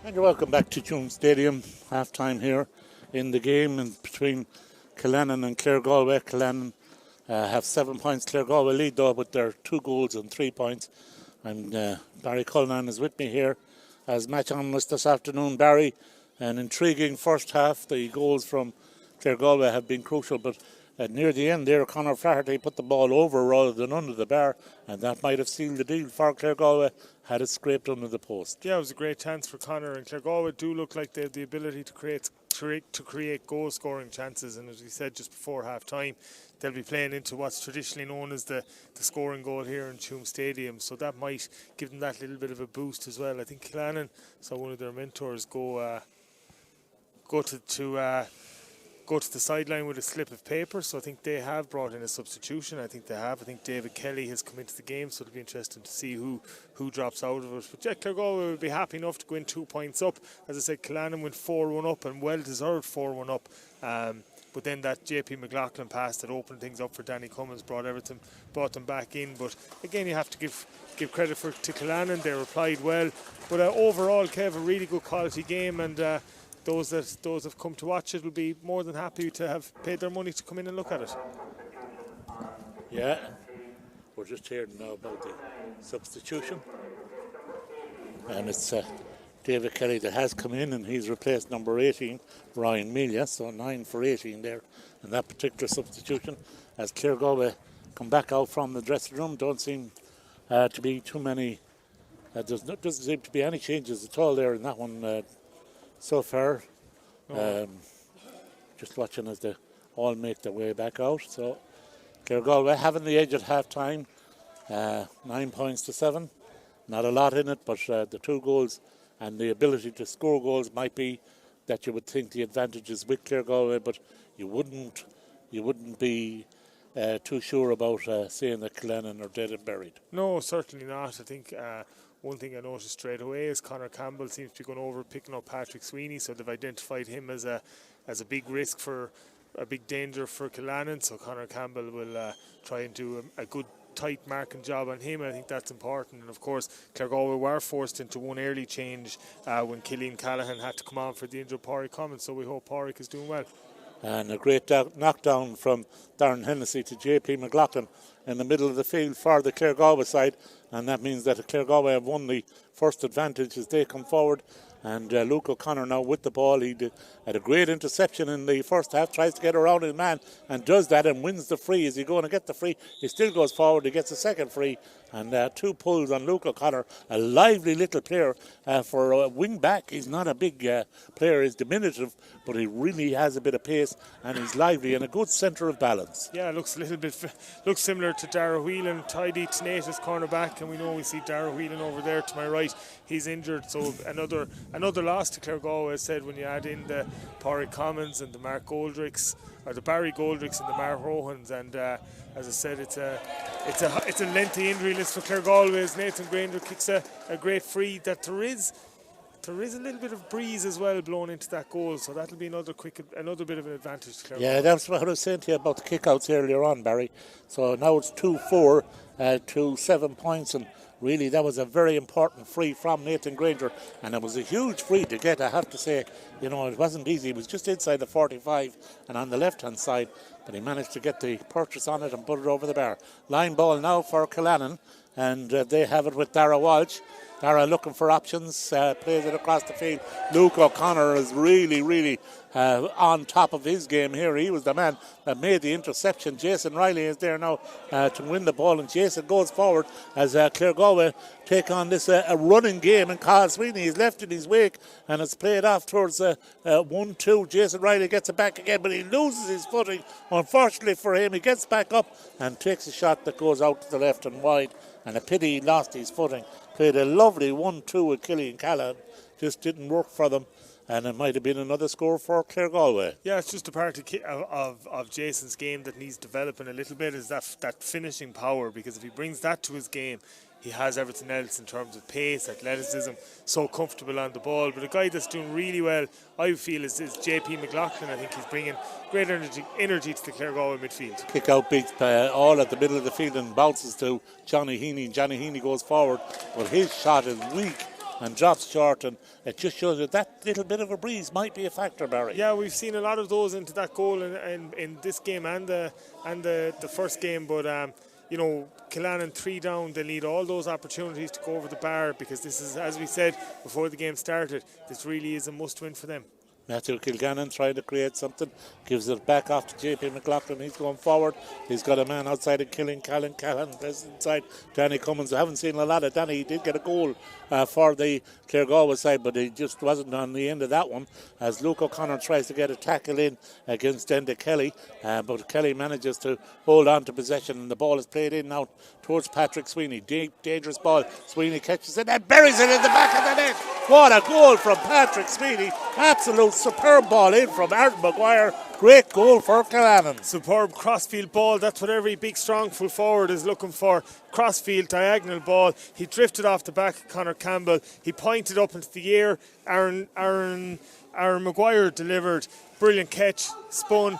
And you're welcome back to Tuam Stadium, half time here in the game and between Killannin and Claregalway. Killannin have 7 points. Claregalway lead though with their 2 goals and 3 points. And Barry Cullinan is with me here as match analyst this afternoon. Barry, an intriguing first half. The goals from Claregalway have been crucial, but near the end there, Conor Flaherty put the ball over rather than under the bar, and that might have sealed the deal for Claregalway had it scraped under the post. Yeah, it was a great chance for Conor, and Claregalway do look like they have the ability to create goal-scoring chances, and as we said just before half-time, they'll be playing into what's traditionally known as the scoring goal here in Tuam Stadium, so that might give them that little bit of a boost as well. I think Killannin saw one of their mentors go to the sideline with a slip of paper, so I think they have brought in a substitution. I think David Kelly has come into the game, so it'll be interesting to see who drops out of it. But yeah, Claregalway will be happy enough to go in 2 points up. As I said, Killannin went 4-1 up, and well deserved 4-1 up. But then that JP McLaughlin pass that opened things up for Danny Cummins brought them back in. But again, you have to give credit to Killannin. They replied well. But overall, Kev, a really good quality game, and those have come to watch it will be more than happy to have paid their money to come in and look at it. Yeah, we're just hearing now about the substitution, and it's David Kelly that has come in, and he's replaced number 18, Ryan Melia, so 9 for 18 there in that particular substitution. As Claregalway come back out from the dressing room, don't seem to be too many, doesn't seem to be any changes at all there in that one so far. Just watching as they all make their way back out. So Claregalway having the edge at half time, 9 points to 7. Not a lot in it, but the 2 goals and the ability to score goals might be that you would think the advantage is with Claregalway, but you wouldn't be too sure about saying that Killannin are dead and buried. No, certainly not. I think one thing I noticed straight away is Conor Campbell seems to be going over picking up Patrick Sweeney, so they've identified him as a big risk for a big danger for Killannin. So Conor Campbell will try and do a good tight marking job on him. I think that's important. And of course, Claregalway were forced into one early change when Killian Callahan had to come on for the injured Pádraig Cummins. So we hope Pádraig is doing well. And a great knockdown from Darren Hennessy to JP McLaughlin in the middle of the field for the Claregalway side. And that means that the Claregalway have won the first advantage as they come forward. And Luke O'Connor now with the ball. He had a great interception in the first half, tries to get around his man and does that and wins the free. Is he going to get the free? He still goes forward. He gets a second free. And 2 pulls on Luke O'Connor, a lively little player for a wing back. He's not a big player, he's diminutive, but he really has a bit of pace and he's lively and a good centre of balance. Yeah, looks a little bit looks similar to Dara Whelan, tidy, tenacious cornerback, and we see Dara Whelan over there to my right. He's injured, so another loss to Claregalway. I said when you add in the Pádraig Commons and the Mark Goldricks, or the Barry Goldricks and the Mark Rohans, and as I said, it's a lengthy injury list for Claregalway as Nathan Granger kicks a great free. That there is a little bit of breeze as well blowing into that goal, so that'll be another bit of an advantage to Claregalway. Yeah, that's what I was saying to you about the kickouts earlier on, Barry. So now it's 2-4 to 7 points, and really that was a very important free from Nathan Granger, and it was a huge free to get, I have to say. You know, it wasn't easy. It was just inside the 45 and on the left hand side, but he managed to get the purchase on it and put it over the bar. Line ball now for Killannin, and they have it with Dara Walsh. Dara looking for options, plays it across the field. Luke O'Connor is really on top of his game here. He was the man that made the interception. Jason Riley is there now to win the ball, and Jason goes forward as Claregalway take on this a running game, and Carl Sweeney is left in his wake, and it's played off towards 1-2. Jason Riley gets it back again, but he loses his footing. Unfortunately for him, he gets back up and takes a shot that goes out to the left and wide, and a pity he lost his footing. Played a lovely 1-2 with Killannin, just didn't work for them, and it might have been another score for Claregalway. Yeah, it's just a part of Jason's game that needs developing a little bit, is that finishing power, because if he brings that to his game, he has everything else in terms of pace, athleticism, so comfortable on the ball. But a guy that's doing really well, I feel, is JP McLaughlin. I think he's bringing great energy to the Claregalway midfield. Kick out beats all at the middle of the field and bounces to Johnny Heaney. Johnny Heaney goes forward, but his shot is weak and drops short, and it just shows that little bit of a breeze might be a factor, Barry. Yeah, we've seen a lot of those into that goal in this game and the first game, but you know, Killannin 3 down, they need all those opportunities to go over the bar, because this is, as we said before the game started, this really is a must win for them. Matthew Kilgannon trying to create something, gives it back off to JP McLaughlin. He's going forward. He's got a man outside of Callan plays inside. Danny Cummins. I haven't seen a lot of Danny. He did get a goal for the Claregalway side, but he just wasn't on the end of that one, as Luke O'Connor tries to get a tackle in against Enda Kelly, but Kelly manages to hold on to possession, and the ball is played in now towards Patrick Sweeney. Deep, dangerous ball. Sweeney catches it and buries it in the back of the net. What a goal from Patrick Sweeney. Absolute superb ball in from Aaron Maguire. Great goal for Killannin. Superb crossfield ball. That's what every big, strong full forward is looking for. Crossfield, diagonal ball. He drifted off the back of Conor Campbell. He pointed up into the air. Aaron Maguire delivered. Brilliant catch. Spun.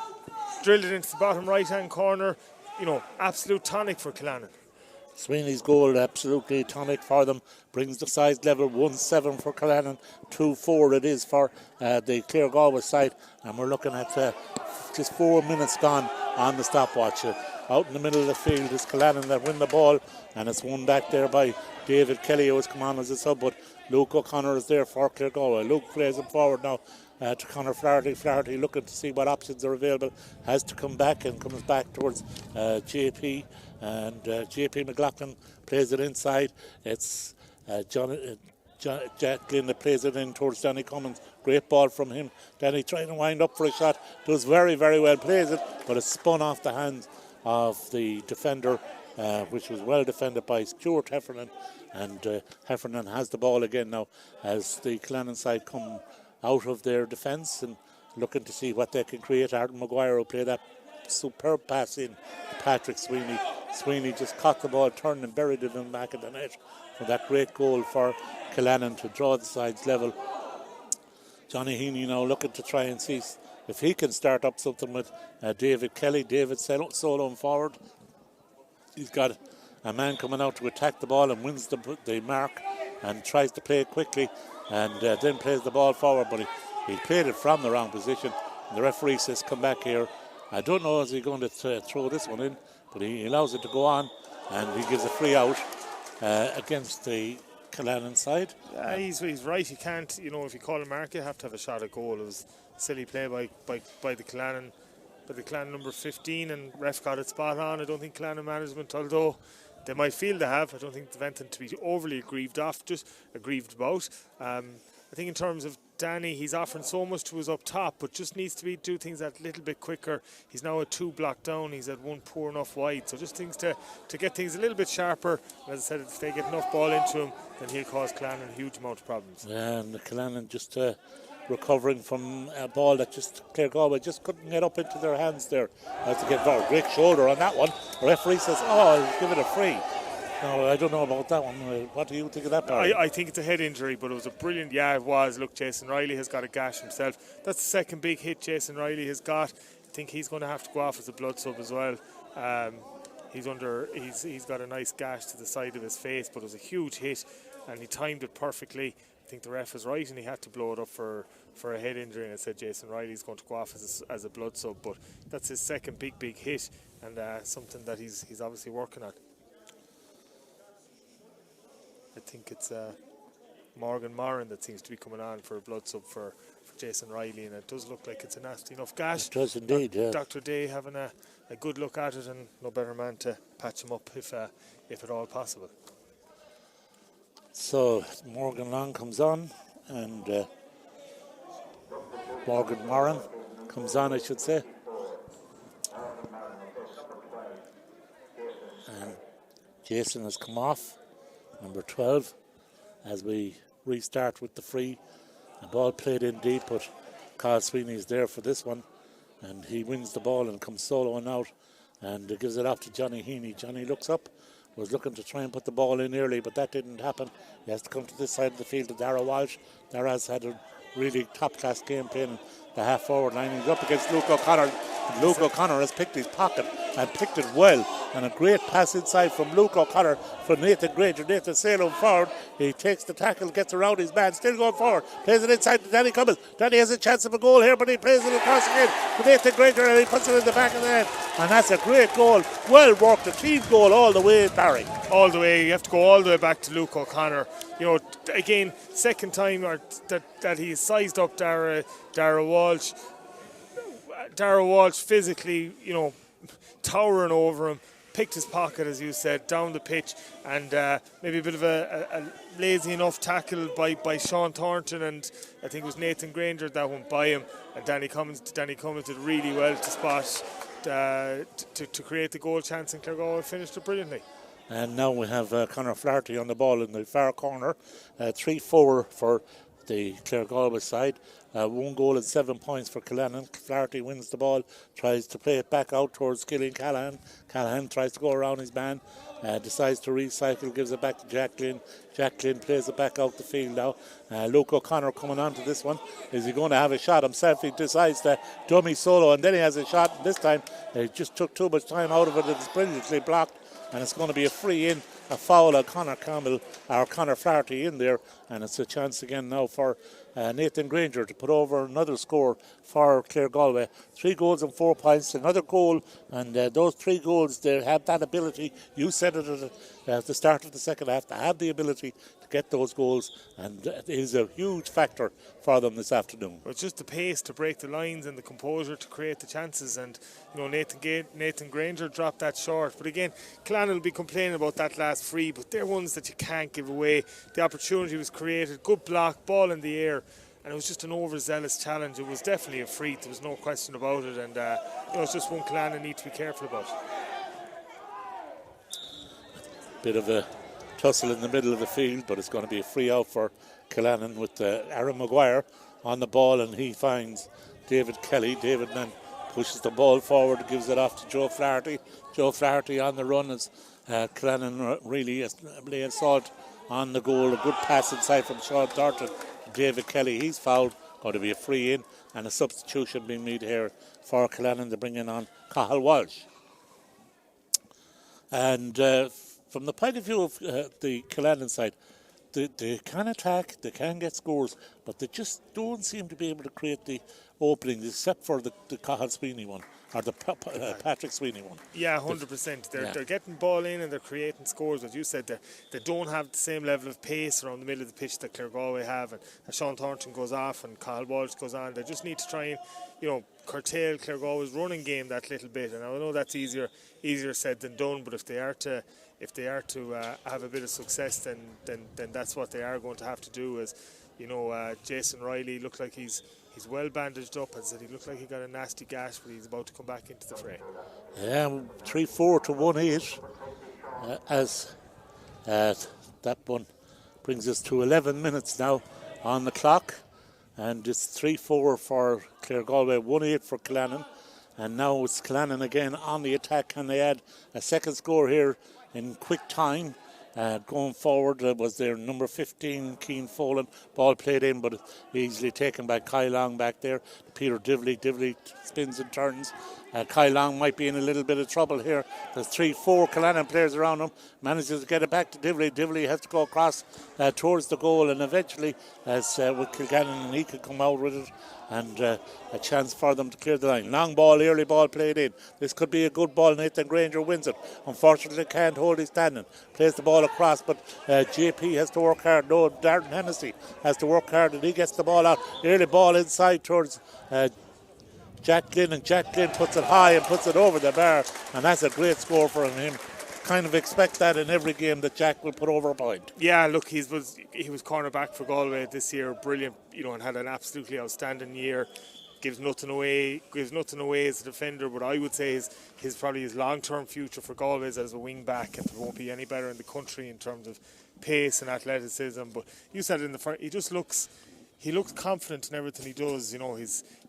Drilled it into the bottom right-hand corner. You know, absolute tonic for Killannin. Sweeney's goal, absolutely tonic for them, brings the size level 1-7 for Killannin, 2-4 it is for the Claregalway side, and we're looking at just 4 minutes gone on the stopwatch. Out in the middle of the field is Killannin that win the ball, and it's won back there by David Kelly, who has come on as a sub, but Luke O'Connor is there for Claregalway. Luke plays him forward now to Conor Flaherty. Flaherty looking to see what options are available, has to come back and comes back towards JP, and JP McLaughlin plays it inside. It's Jack Glynn that plays it in towards Danny Cummins. Great ball from him. Danny trying to wind up for a shot, does very well, plays it, but it's spun off the hands of the defender, which was well defended by Stuart Heffernan, and Heffernan has the ball again now as the Killannin side come out of their defence and looking to see what they can create. Arden Maguire will play that superb pass in to Patrick Sweeney. Sweeney just caught the ball, turned and buried it in the back of the net for that great goal for Killannin to draw the sides level. Johnny Heaney now looking to try and see if he can start up something with David Kelly. David solo forward. He's got a man coming out to attack the ball and wins the mark and tries to play it quickly, and then plays the ball forward, but he played it from the wrong position. The referee says, come back here. I don't know, is he going to throw this one in, but he allows it to go on, and he gives a free out against the Killannin side. Yeah, he's right. You can't, if you call a mark, you have to have a shot at goal. It was a silly play by the Killannin, number 15, and ref got it spot on. I don't think Killannin management, although they might feel they have, I don't think they've anything to be overly aggrieved about. I think in terms of Danny, he's offering so much to us up top, but just needs to do things that little bit quicker. He's now at 2 block down. He's at 1 poor enough wide. So just things to get things a little bit sharper. As I said, if they get enough ball into him, then he'll cause Killannin a huge amount of problems. Yeah, and the Killannin just recovering from a ball that just Claregalway just couldn't get up into their hands there. Has to get a great shoulder on that one. The referee says, he'll give it a free. No, I don't know about that one. What do you think of that, Barry? I think it's a head injury, but it was a brilliant. Yeah, it was. Look, Jason Riley has got a gash himself. That's the second big hit Jason Riley has got. I think he's going to have to go off as a blood sub as well. He's got a nice gash to the side of his face, but it was a huge hit, and he timed it perfectly. I think the ref was right, and he had to blow it up for a head injury. And I said Jason Riley's going to go off as a blood sub, but that's his second big hit, and something that he's obviously working on. I think it's Morgan Moran that seems to be coming on for a blood sub for Jason Riley, and it does look like it's a nasty enough gash. It does indeed, yeah. Dr. Day having a good look at it, and no better man to patch him up if at all possible. So Morgan Long comes on, and Morgan Moran comes on, I should say. And Jason has come off. Number 12, as we restart with the free. The ball played in deep, but Carl Sweeney's there for this one, and he wins the ball and comes soloing out, and gives it off to Johnny Heaney. Johnny looks up, was looking to try and put the ball in early, but that didn't happen. He has to come to this side of the field to Dara Walsh. Dara's had a really top-class game playing the half-forward line. He's up against Luke O'Connor. Luke O'Connor has picked his pocket and picked it well, and a great pass inside from Luke O'Connor for Nathan Granger. Nathan sailing forward, he takes the tackle, gets around his man, still going forward, plays it inside to Danny Cummins. Danny has a chance of a goal here, but he plays it across again to Nathan Granger, and he puts it in the back of the net, and that's a great goal. Well worked, a team goal all the way, Barry. All the way, you have to go all the way back to Luke O'Connor. Again, second time that he's sized up Dara Walsh. Dara Walsh physically, towering over him, picked his pocket, as you said, down the pitch, and maybe a bit of a lazy enough tackle by Sean Thornton, and I think it was Nathan Granger that went by him, and Danny Cummins did really well to spot to create the goal chance, and Claregalway finished it brilliantly. And now we have Conor Flaherty on the ball in the far corner, 3-4 for the Claregalway side. 1 goal and 7 points for Killannin. Flaherty wins the ball, tries to play it back out towards Killian Callahan. Callahan tries to go around his man, decides to recycle, gives it back to Jack Glynn. Jack Glynn plays it back out the field now. Luke O'Connor coming on to this one. Is he going to have a shot himself? He decides to dummy solo, and then he has a shot. And this time he just took too much time out of it. It's brilliantly blocked, and it's going to be a free in, a foul of Conor Flaherty in there, and it's a chance again now for Nathan Granger to put over another score for Claregalway. 3 goals and 4 points, another goal, and those 3 goals, they have that ability. You said it at the start of the second half, to have the ability to get those goals, and it is a huge factor for them this afternoon. It's just the pace to break the lines and the composure to create the chances, and Nathan Granger dropped that short. But again, Killannin will be complaining about that last free, but they're ones that you can't give away. The opportunity was created, good block, ball in the air, and it was just an overzealous challenge. It was definitely a free, there was no question about it, and it's just one Killannin need to be careful about. Bit of a tussle in the middle of the field, but it's going to be a free out for Killannin with Aaron Maguire on the ball, and he finds David Kelly. David then pushes the ball forward, gives it off to Joe Flaherty. Joe Flaherty on the run as Killannin really laying salt on the goal. A good pass inside from Sean Thornton. David Kelly, he's fouled. Going to be a free in, and a substitution being made here for Killannin to bring in on Cathal Walsh. And from the point of view of the Killannin side, they can attack, they can get scores, but they just don't seem to be able to create the openings except for the Cathal Sweeney one, or the Patrick Sweeney one. Yeah, 100%. They're getting ball in and they're creating scores. As you said, they don't have the same level of pace around the middle of the pitch that Claregalway have. And as Sean Thornton goes off and Kyle Walsh goes on, they just need to try and, curtail Claregalway's running game that little bit. And I know that's easier said than done. But if they are to have a bit of success, then that's what they are going to have to do. As Jason Riley looked like he's well bandaged up. As I said, he looked like he got a nasty gash, but he's about to come back into the fray. Yeah, 3-4 to 1-8 as that one brings us to 11 minutes now on the clock, and it's 3-4 for Claregalway, 1-8 for Killannin, and now it's Killannin again on the attack. Can they add a second score here in quick time? Going forward was their number 15, Keane Folan. Ball played in, but easily taken by Kyle Long back there. Peter Divley. Divley spins and turns. Kyle Long might be in a little bit of trouble here. There's 3-4 Killannin players around him. Manages to get it back to Divley. Divley has to go across towards the goal, and eventually, as with Kilgannon, he could come out with it, and a chance for them to clear the line. Long ball, early ball played in. This could be a good ball. Nathan Granger wins it. Unfortunately, can't hold his standing. Plays the ball across, but JP has to work hard. No, Darren Hennessy has to work hard, and he gets the ball out. Early ball inside towards Jack Glynn, and Jack Glynn puts it high and puts it over the bar, and that's a great score for him. Kind of expect that in every game that Jack will put over a point. Yeah, look, he was cornerback for Galway this year, brilliant, and had an absolutely outstanding year. Gives nothing away as a defender, but I would say his probably his long-term future for Galway is as a wing back, and it won't be any better in the country in terms of pace and athleticism. But you said in the front, he looks confident in everything he does.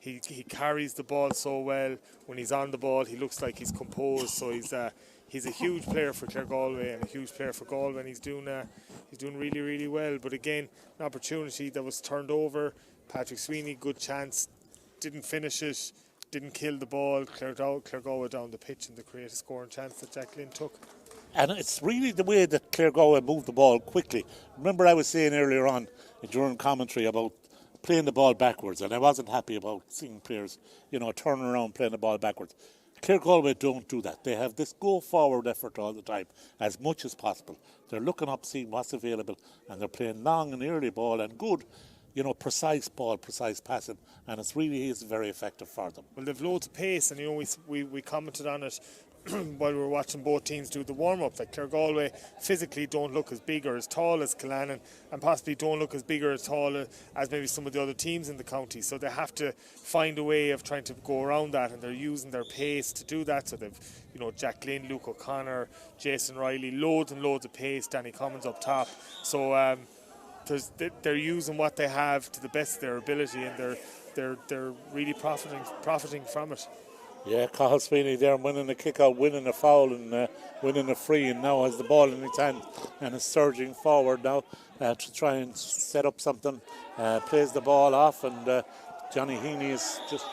He carries the ball so well. When he's on the ball, he looks like he's composed. So he's a huge player for Claregalway and a huge player for Galway, and he's doing really, really well. But again, an opportunity that was turned over. Patrick Sweeney, good chance, didn't finish it, didn't kill the ball. Claregalway down the pitch, and the creative scoring chance that Jack Glynn took. And it's really the way that Claregalway moved the ball quickly. Remember I was saying earlier on during commentary about playing the ball backwards, and I wasn't happy about seeing players, turning around playing the ball backwards. Claregalway don't do that. They have this go-forward effort all the time, as much as possible. They're looking up, seeing what's available, and they're playing long and early ball and good, precise ball, precise passing, and it really is very effective for them. Well, they've loads of pace, and we commented on it while we were watching both teams do the warm-up, that Claregalway physically don't look as big or as tall as Killannin, and possibly don't look as big or as tall as maybe some of the other teams in the county. So they have to find a way of trying to go around that, and they're using their pace to do that. So they've, Jack Glynn, Luke O'Connor, Jason Riley, loads and loads of pace. Danny Cummins up top. So they're using what they have to the best of their ability, and they're really profiting from it. Yeah, Cathal Sweeney there winning a kick out, winning a foul, and winning a free, and now has the ball in his hand and is surging forward now to try and set up something. Plays the ball off, and Johnny Heaney is just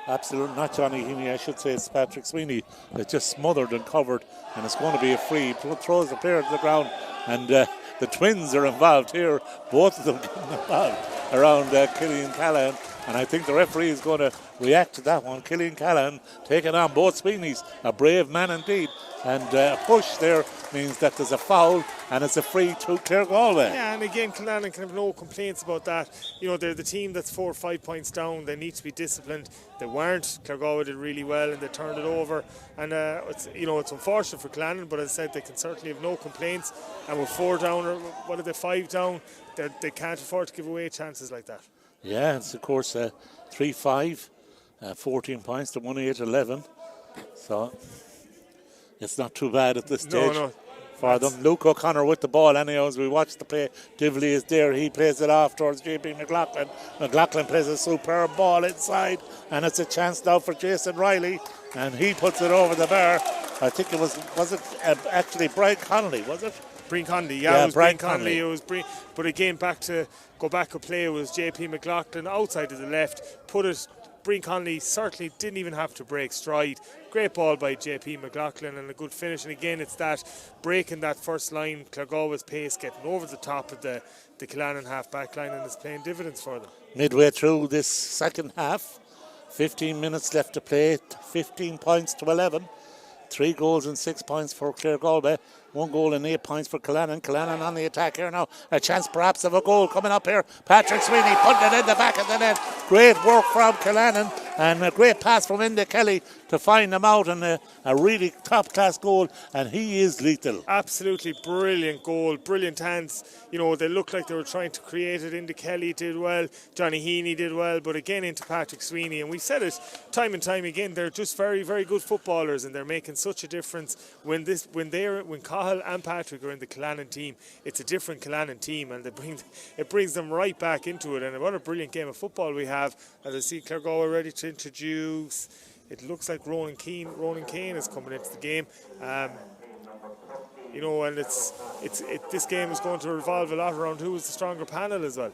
absolute, not Johnny Heaney, I should say it's Patrick Sweeney. It's just smothered and covered, and it's going to be a free. Throws the player to the ground, and the twins are involved here, both of them getting involved around Killian Callahan. And I think the referee is going to react to that one. Killian Callahan taking on both Sweeneys. A brave man indeed. And a push there means that there's a foul and it's a free to Claregalway. Yeah, and again, Killannin can have no complaints about that. They're the team that's 4 or 5 points down. They need to be disciplined. They weren't. Claregalway did really well and they turned it over. And it's unfortunate for Killannin, but as I said, they can certainly have no complaints. And with 4 down, or what are they, 5 down, they can't afford to give away chances like that. Yeah, it's of course 3-5, 14 points to 1-8-11. So it's not too bad at this stage for them. Luke O'Connor with the ball anyhow as we watch the play. Divley is there, he plays it off towards JP McLaughlin. McLaughlin plays a superb ball inside, and it's a chance now for Jason Riley, and he puts it over the bar. I think it was it actually Brian Connolly, was it? Brian Connolly, yeah, it was Brian Connolly. But again, go back a play, it was JP McLaughlin outside to the left, put it. Brian Connolly certainly didn't even have to break stride. Great ball by JP McLaughlin and a good finish. And again, it's that breaking that first line, Claregalway's pace, getting over the top of the Killannin half-back line, and it's paying dividends for them. Midway through this second half, 15 minutes left to play, 15 points to 11. 3 goals and 6 points for Claregalway. 1 goal and 8 points for Killannin. Killannin on the attack here now. A chance perhaps of a goal coming up here. Patrick Sweeney putting it in the back of the net. Great work from Killannin and a great pass from Inda Kelly to find them out, and a really top class goal, and he is lethal. Absolutely brilliant goal, brilliant hands. You know, they looked like they were trying to create it. Inda Kelly did well, Johnny Heaney did well, but again into Patrick Sweeney, and we've said it time and time again, they're just very, very good footballers, and they're making such a difference when Cahill and Patrick are in the Killannin team. It's a different Killannin team, and it brings them right back into it. And what a brilliant game of football we have. As I see Claregalway ready to introduce, it looks like Ronan Keane is coming into the game. You know, and this game is going to revolve a lot around who is the stronger panel as well.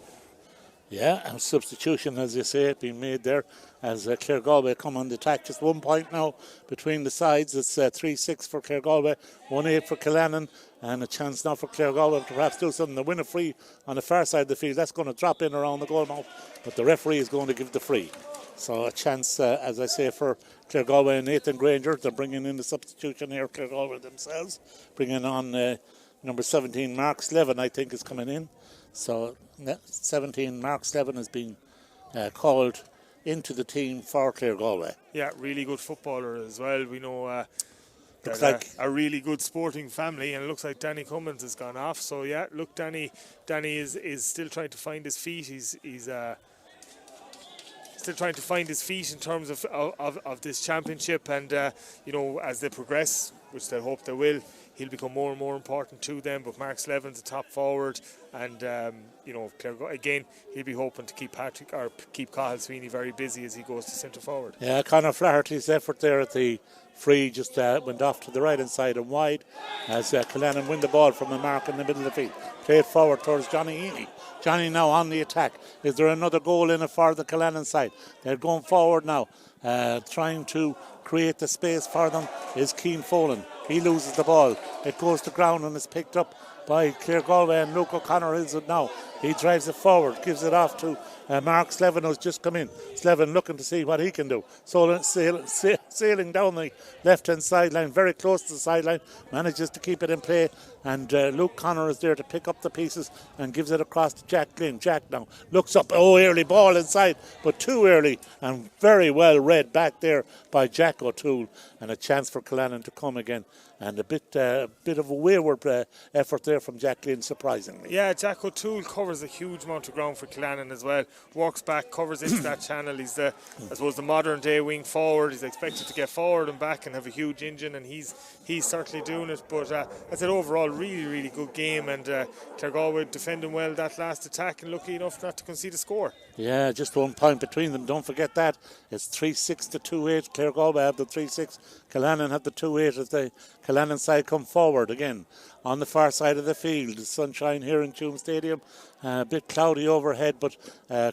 Yeah, and substitution, as you say, being made there as Claregalway come on the attack. Just 1 point now between the sides. It's 3-6 for Claregalway, 1-8 for Killannin, and a chance now for Claregalway to perhaps do something. The win a free on the far side of the field. That's going to drop in around the goal mouth, but the referee is going to give the free. So a chance, as I say, for Claregalway and Nathan Granger. They're bringing in the substitution here, Claregalway themselves, bringing on number 17, Mark Slevin, I think, is coming in. So 17, Mark Slevin has been called into the team for Claregalway. Yeah, really good footballer as well. We know looks like a really good sporting family, and it looks like Danny Cummins has gone off. So yeah, look, Danny is still trying to find his feet. He's still trying to find his feet in terms of this championship, and you know, as they progress, which they hope they will, he'll become more and more important to them. But Mark Slevin's a top forward, and you know, again, he'll be hoping to keep Cahill Sweeney very busy as he goes to centre forward. Yeah, Conor Flaherty's effort there at the free just went off to the right hand side and wide as Killannin win the ball from a mark in the middle of the field. Played forward towards Johnny Heaney. Johnny now on the attack. Is there another goal in it for the Killannin side? They're going forward now, trying to create the space for them is Keane Folan. He loses the ball. It goes to ground and is picked up by Claregalway, and Luke O'Connor is it now. He drives it forward, gives it off to Mark Slevin, who's just come in. Slevin looking to see what he can do. So sailing down the left-hand sideline, very close to the sideline, manages to keep it in play, and Luke Connor is there to pick up the pieces and gives it across to Jack Glynn. Jack now looks up, early ball inside, but too early, and very well read back there by Jack O'Toole, and a chance for Killannin to come again. And a bit of a wayward effort there from Jack Glynn, surprisingly. Yeah, Jack O'Toole covers a huge amount of ground for Killannin as well. Walks back, covers into that channel. He's I suppose the modern day wing forward. He's expected to get forward and back and have a huge engine, and he's certainly doing it. But I said overall, really, really good game, and Claregalway defending well that last attack and lucky enough not to concede a score. Yeah, just 1 point between them. Don't forget that. It's 3-6 to 2-8. Claregalway have the 3-6. Killannin have the 2-8 as the Killannin side come forward again. On the far side of the field, the sunshine here in Tuam Stadium. A bit cloudy overhead, but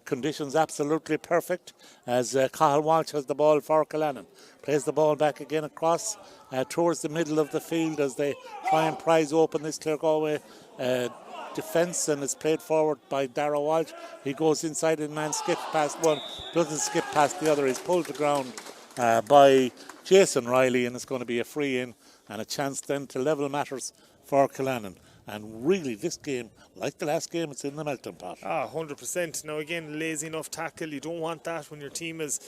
conditions absolutely perfect as Cahill Walsh has the ball for Killannin. Plays the ball back again across towards the middle of the field as they try and prise open this Claregalway defence, and it's played forward by Darragh Walsh. He goes inside and man skips past one, doesn't skip past the other. He's pulled to ground by Jason Riley, and it's going to be a free in and a chance then to level matters for Killannin. And really, this game, like the last game, it's in the melting pot. 100%. Now, again, lazy enough tackle. You don't want that when your team is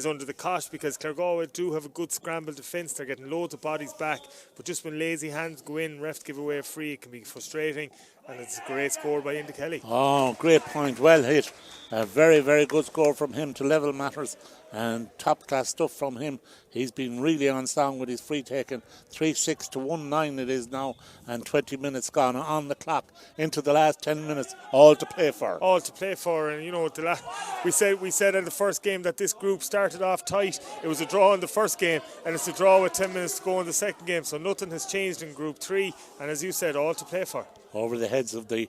under the cosh, because Claregalway do have a good scramble defence. They're getting loads of bodies back. But just when lazy hands go in, refs give away a free, it can be frustrating. And it's a great score by Inda Kelly. Oh, great point. Well hit. A very, very good score from him to level matters. And top-class stuff from him. He's been really on sound with his free taking. 3-6 to 1-9 it is now. And 20 minutes gone on the clock into the last 10 minutes. All to play for. All to play for. And, you know, we said in the first game that this group started off tight. It was a draw in the first game, and it's a draw with 10 minutes to go in the second game. So nothing has changed in Group 3. And as you said, all to play for. Over the heads of the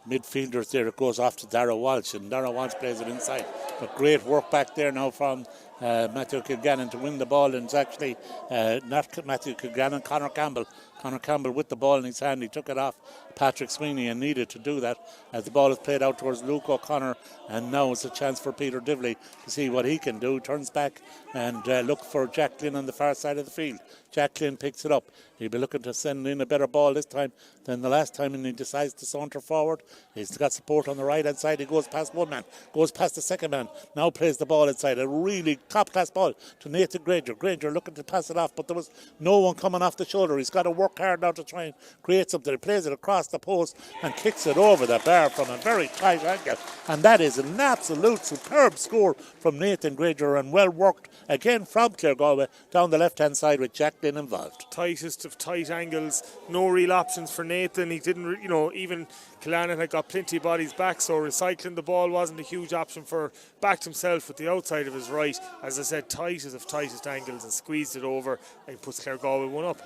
midfielders there, it goes off to Darragh Walsh, and Darragh Walsh plays it inside. But great work back there now from Matthew Kilgannon to win the ball, and it's actually not Matthew Kilgannon, Conor Campbell Conor Campbell with the ball in his hand, he took it off Patrick Sweeney and needed to do that as the ball is played out towards Luke O'Connor, and now it's a chance for Peter Divley to see what he can do. Turns back and look for Jack Glynn on the far side of the field. Jack Glynn picks it up. He'll be looking to send in a better ball this time than the last time, and he decides to saunter forward. He's got support on the right hand side. He goes past one man, goes past the second man, now plays the ball inside. A really top class ball to Nathan Granger. Granger looking to pass it off, but there was no one coming off the shoulder. He's got to work hard now to try and create something. He plays it across the post and kicks it over the bar from a very tight angle, and that is an absolute superb score from Nathan Granger, and well worked again from Claregalway down the left hand side with Jack Glynn involved. Tightest of tight angles, no real options for Nathan. He didn't, even Killannin had got plenty of bodies back, so recycling the ball wasn't a huge option for. Backed himself with the outside of his right, as I said, tightest of tightest angles, and squeezed it over and puts Claregalway one up.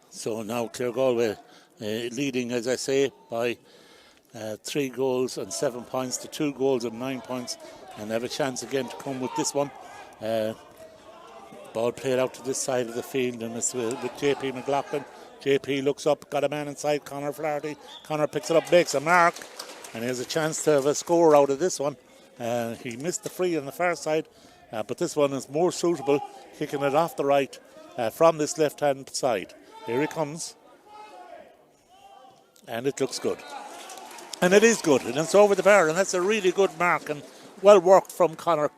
So now Claregalway leading, as I say, by 3 goals and 7 points to 2 goals and 9 points, and they have a chance again to come with this one. Ball played out to this side of the field, and it's with JP McLaughlin. JP looks up, got a man inside, Conor Flaherty. Conor picks it up, makes a mark, and he has a chance to have a score out of this one. He missed the free on the far side, but this one is more suitable, kicking it off the right from this left hand side. Here he comes, and it looks good. And it is good, and it's over the bar, and that's a really good mark, and well worked from Conor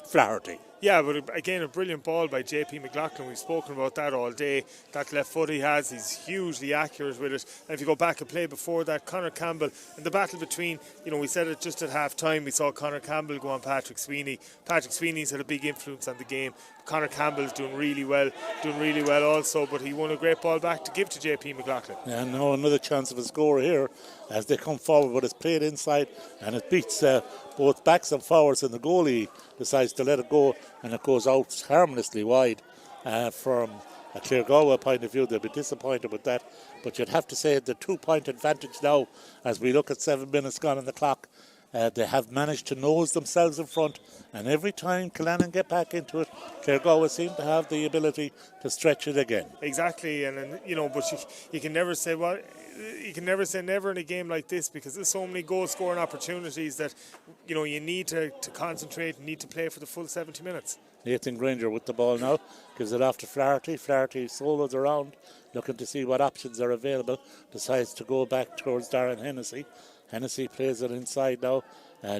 Flaherty. Yeah, but again, a brilliant ball by JP McLaughlin. We've spoken about that all day. That left foot he has, he's hugely accurate with it. And if you go back a play before that, Conor Campbell, and the battle between, we said it just at half time, we saw Conor Campbell go on Patrick Sweeney. Patrick Sweeney's had a big influence on the game. Conor Campbell's doing really well also, but he won a great ball back to give to JP McLaughlin. And now another chance of a score here as they come forward, but it's played inside, and it beats both backs and forwards, and the goalie decides to let it go, and it goes out harmlessly wide. From a Claregalway point of view, they'll be disappointed with that, but you'd have to say the 2-point advantage now as we look at 7 minutes gone on the clock. They have managed to nose themselves in front, and every time Killannin get back into it, Claregalway seem to have the ability to stretch it again. Exactly, and but you can never say you can never say never in a game like this, because there's so many goal scoring opportunities that you need to concentrate and need to play for the full 70 minutes. Nathan Granger with the ball now, gives it off to Flaherty. Flaherty solos around, looking to see what options are available, decides to go back towards Darren Hennessy. Hennessy plays it inside now,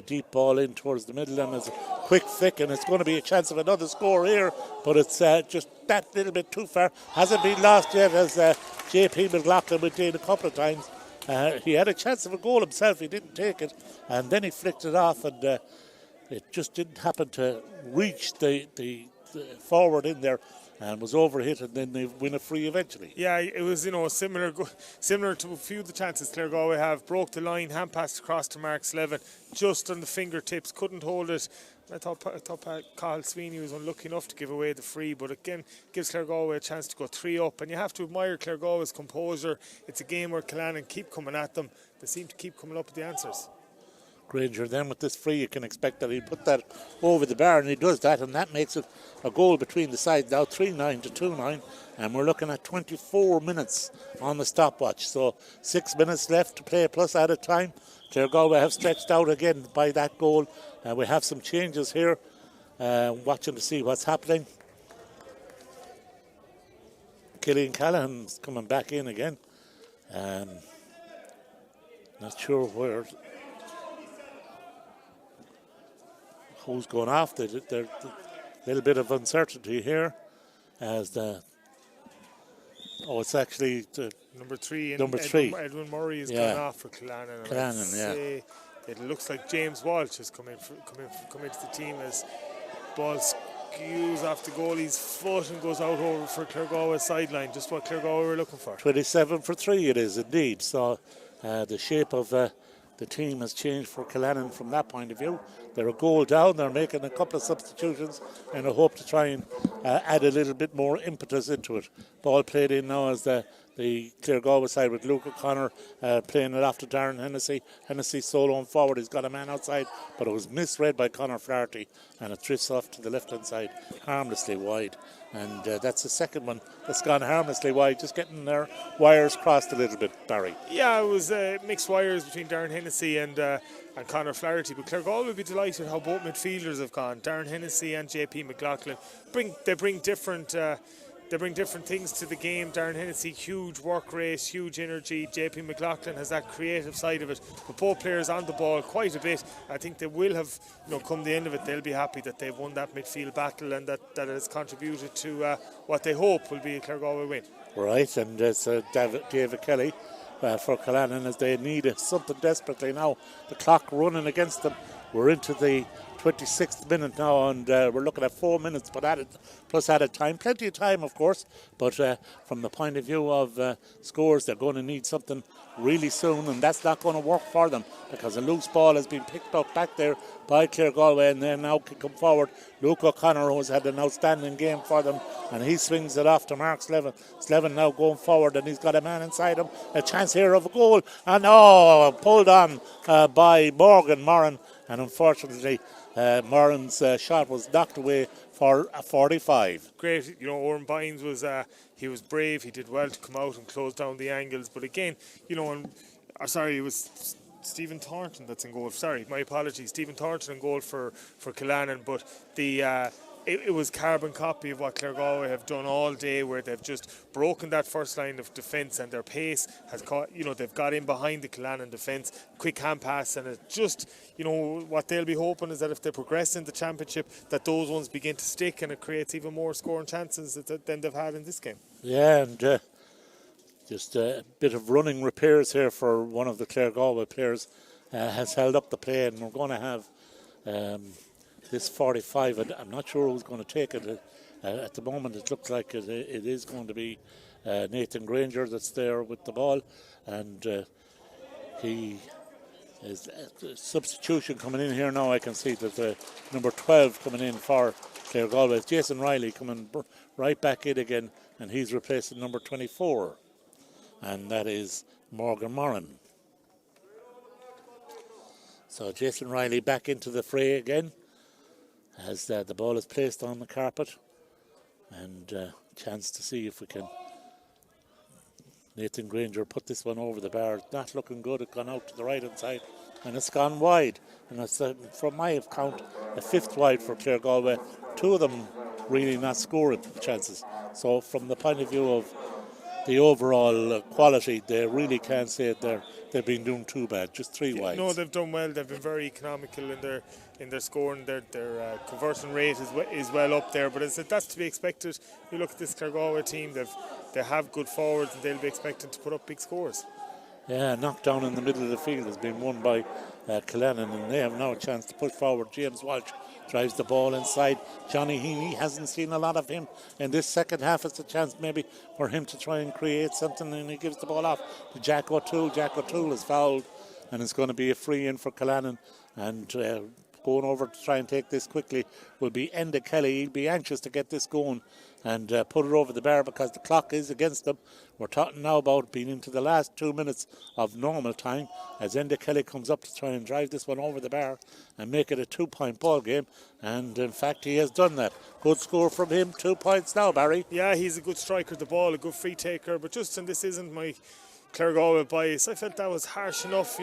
deep ball in towards the middle, and it's a quick flick, and it's going to be a chance of another score here, but it's just that little bit too far. Hasn't been lost yet, as JP McLaughlin went in a couple of times. He had a chance of a goal himself, he didn't take it, and then he flicked it off, and it just didn't happen to reach the forward in there, and was overhit, and then they win a free eventually. Yeah, it was similar to a few of the chances Claregalway have. Broke the line, hand passed across to Mark Slevin, just on the fingertips, couldn't hold it. I thought Carl Sweeney was unlucky enough to give away the free, but again gives Claregalway a chance to go 3 up, and you have to admire Claregalway's composure. It's a game where Killannin keep coming at them. They seem to keep coming up with the answers. Granger then with this free, you can expect that he'll put that over the bar, and he does that, and that makes it a goal between the sides now, 3-9 to 2-9, and we're looking at 24 minutes on the stopwatch, so 6 minutes left to play plus added time. Claregalway have stretched out again by that goal. We have some changes here, watching to see what's happening. Killian Callahan's coming back in again. Not sure who's going off. There's a little bit of uncertainty here as it's actually number 3. Edwin Murray is going off for Killannin. Killannin, it looks like James Walsh has come into the team as ball skews off the goalie's foot and goes out over for Claregalway's sideline. Just what Claregalway were looking for. 27 for 3 it is indeed. So the shape of the team has changed for Killannin from that point of view. They're a goal down. They're making a couple of substitutions in a hope to try and add a little bit more impetus into it. Ball played in now as the the Claregalway side with Luke O'Connor playing it off to Darren Hennessy. Hennessy soloing forward. He's got a man outside, but it was misread by Conor Flaherty, and it drifts off to the left-hand side, harmlessly wide. And that's the second one that's gone harmlessly wide, just getting their wires crossed a little bit, Barry. Yeah, it was mixed wires between Darren Hennessy and Conor Flaherty, but Claregalway will be delighted how both midfielders have gone. Darren Hennessy and JP McLaughlin bring different things to the game. Darren Hennessy, huge work rate, huge energy. JP McLaughlin has that creative side of it. But both players on the ball quite a bit. I think they will have, come the end of it, they'll be happy that they've won that midfield battle and that has contributed to what they hope will be a Claregalway win. Right, and it's David Kelly for Killannin as they need something desperately now. The clock running against them. We're into the 26th minute now, and we're looking at 4 minutes plus added time. Plenty of time, of course, but from the point of view of scores, they're going to need something really soon, and that's not going to work for them because a loose ball has been picked up back there by Claregalway, and they're now kicking forward. Luke O'Connor, who's had an outstanding game for them, and he swings it off to Mark Slevin. Slevin now going forward, and he's got a man inside him. A chance here of a goal, and pulled on by Morgan Moran, and unfortunately Moran's shot was knocked away for a 45. Great, Oren Bynes was he was brave. He did well to come out and close down the angles. But again, it was Stephen Thornton that's in goal. Sorry, my apologies. Stephen Thornton in goal for Killannin. But it was carbon copy of what Claregalway have done all day, where they've just broken that first line of defence, and their pace has caught. They've got in behind the Killannin defence, quick hand pass, and it just, what they'll be hoping is that if they progress in the championship, that those ones begin to stick, and it creates even more scoring chances than they've had in this game. Yeah, and just a bit of running repairs here for one of the Claregalway players has held up the play, and we're going to have this 45, and I'm not sure who's going to take it. At the moment, it looks like it is going to be Nathan Granger that's there with the ball, and he is substitution coming in here now. I can see that number 12 coming in for Claregalway. Jason Riley coming right back in again, and he's replacing number 24, and that is Morgan Moran. So Jason Riley back into the fray again, as the ball is placed on the carpet, and chance to see if we can. Nathan Granger put this one over the bar. Not looking good. It's gone out to the right hand side, and it's gone wide, and it's from my count a fifth wide for Claregalway. Two of them really not scoring chances. So from the point of view of the overall quality, they really can't say they've been doing too bad. Just three wides. No, they've done well. They've been very economical in their scoring. Their conversion rate is well up there. But that's to be expected. You look at this Claregalway team. They have good forwards, and they'll be expecting to put up big scores. Yeah, knockdown in the middle of the field has been won by Killannin, and they have now a chance to push forward. James Walsh drives the ball inside. Johnny Heaney hasn't seen a lot of him in this second half. It's a chance maybe for him to try and create something, and he gives the ball off to Jack O'Toole. Jack O'Toole is fouled, and it's going to be a free in for Killannin, and going over to try and take this quickly will be Enda Kelly. He'll be anxious to get this going and put it over the bar because the clock is against them. We're talking now about being into the last 2 minutes of normal time as Enda Kelly comes up to try and drive this one over the bar and make it a 2-point ball game, and in fact he has done that. Good score from him. 2 points now, Barry. Yeah, he's a good striker of the ball, a good free taker, but and this isn't my Claregalway bias. I felt that was harsh enough.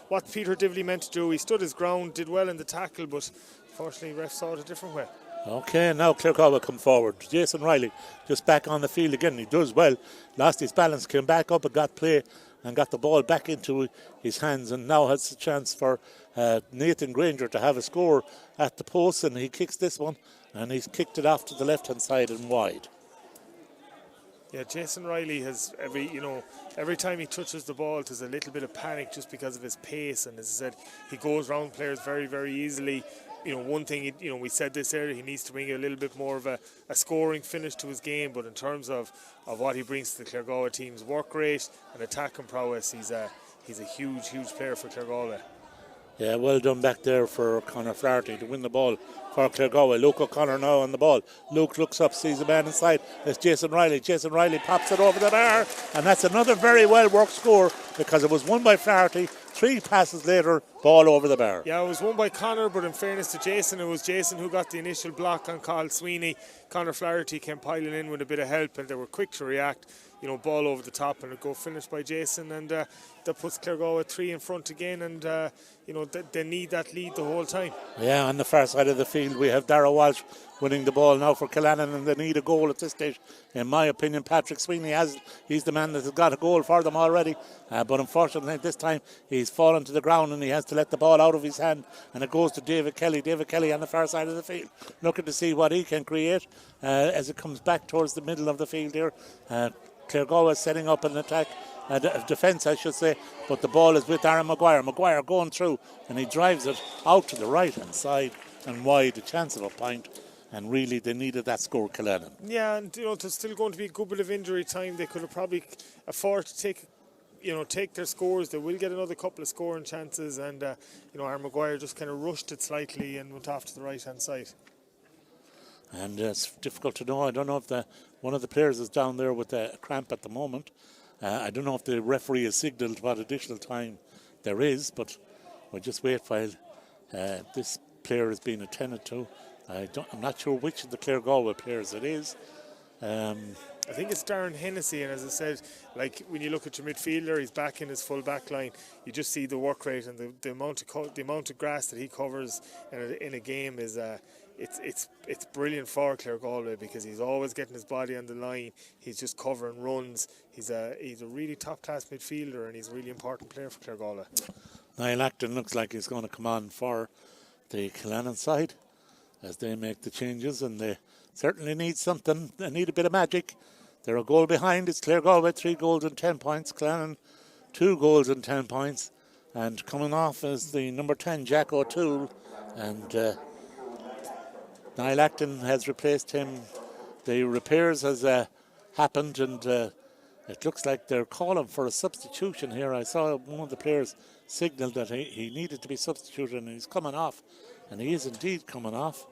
What Peter Divley meant to do. He stood his ground, did well in the tackle, but unfortunately ref saw it a different way. Okay, now Claregalway come forward. Jason Riley just back on the field again. He does well. Lost his balance, came back up and got play and got the ball back into his hands, and now has a chance for Nathan Granger to have a score at the post, and he kicks this one, and he's kicked it off to the left hand side and wide. Yeah, Jason Riley has every time he touches the ball, there's a little bit of panic just because of his pace, and as I said, he goes round players very, very easily. One thing, we said this earlier, he needs to bring a little bit more of a scoring finish to his game, but in terms of what he brings to the Claregalway team's work rate and attacking prowess, he's a huge, huge player for Claregalway. Yeah, well done back there for Conor Flaherty to win the ball for Claregalway. Luke O'Connor now on the ball. Luke looks up, sees a man inside. It's Jason Riley. Jason Riley pops it over the bar, and that's another very well worked score because it was won by Flaherty. 3 passes later, ball over the bar. Yeah, it was won by Conor, but in fairness to Jason, it was Jason who got the initial block on Carl Sweeney. Conor Flaherty came piling in with a bit of help, and they were quick to react. Ball over the top, and a go finished by Jason, and that puts Claregalway 3 in front again, and they need that lead the whole time. Yeah, on the far side of the field we have Darragh Walsh winning the ball now for Killannin, and they need a goal at this stage. In my opinion, Patrick Sweeney he's the man that has got a goal for them already, but unfortunately this time he's fallen to the ground and he has to let the ball out of his hand, and it goes to David Kelly. David Kelly on the far side of the field, looking to see what he can create as it comes back towards the middle of the field here. Claregalway setting up an attack, defence I should say, but the ball is with Aaron Maguire. Maguire going through, and he drives it out to the right hand side and wide, a chance of a point, and really they needed that score, Killannin. Yeah, and there's still going to be a good bit of injury time. They could have probably afford to take their scores. They will get another couple of scoring chances, and Aaron Maguire just kind of rushed it slightly and went off to the right hand side. And it's difficult to know. I don't know if one of the players is down there with a cramp at the moment. I don't know if the referee has signalled what additional time there is, but we'll just wait while this player is being attended to. I'm not sure which of the Claregalway players it is. I think it's Darren Hennessy, and as I said, like when you look at your midfielder, he's back in his full back line. You just see the work rate and the amount of grass that he covers in a game is it's brilliant for Claregalway, because he's always getting his body on the line. He's just covering runs. He's a really top class midfielder, and he's a really important player for Claregalway. Niall Acton looks like he's going to come on for the Killannin side as they make the changes, and they certainly need something. They need a bit of magic. They're a goal behind. It's Claregalway 3 goals and 10 points. Killannin 2 goals and 10 points. And coming off is the number 10, Jack O'Toole. And Niall Acton has replaced him. The repairs has happened, and it looks like they're calling for a substitution here. I saw one of the players signal that he needed to be substituted, and he's coming off. And he is indeed coming off.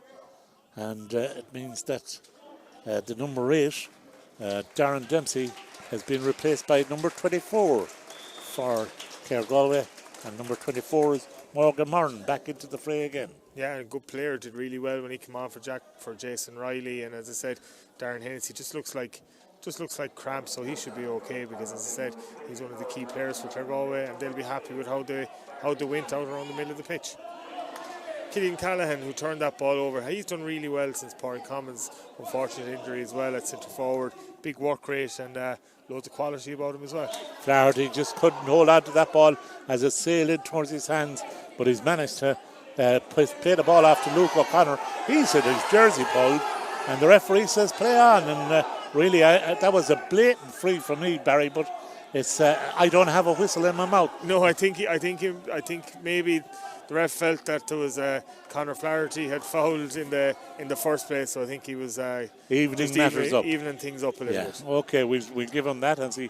And it means that the number 8, Darren Dempsey, has been replaced by number 24 for Claregalway, and number 24 is Morgan Murren back into the fray again. Yeah, a good player, did really well when he came on for Jason Riley, and as I said, Darren Hennessy just looks like cramp, so he should be okay, because as I said, he's one of the key players for Claregalway, and they'll be happy with how they went out around the middle of the pitch. Killian Callahan, who turned that ball over, he's done really well since Parry Commons' unfortunate injury as well at centre forward. Big work rate and loads of quality about him as well. Flaherty just couldn't hold on to that ball as it sailed in towards his hands, but he's managed to play the ball off to Luke O'Connor. He's had his jersey pulled, and the referee says play on. And really, that was a blatant free for me, Barry, but it's I don't have a whistle in my mouth. No, I think maybe the ref felt that there was Conor Flaherty had fouled in the first place, so I think he was evening things up a little bit. Okay, we'll give him that, and see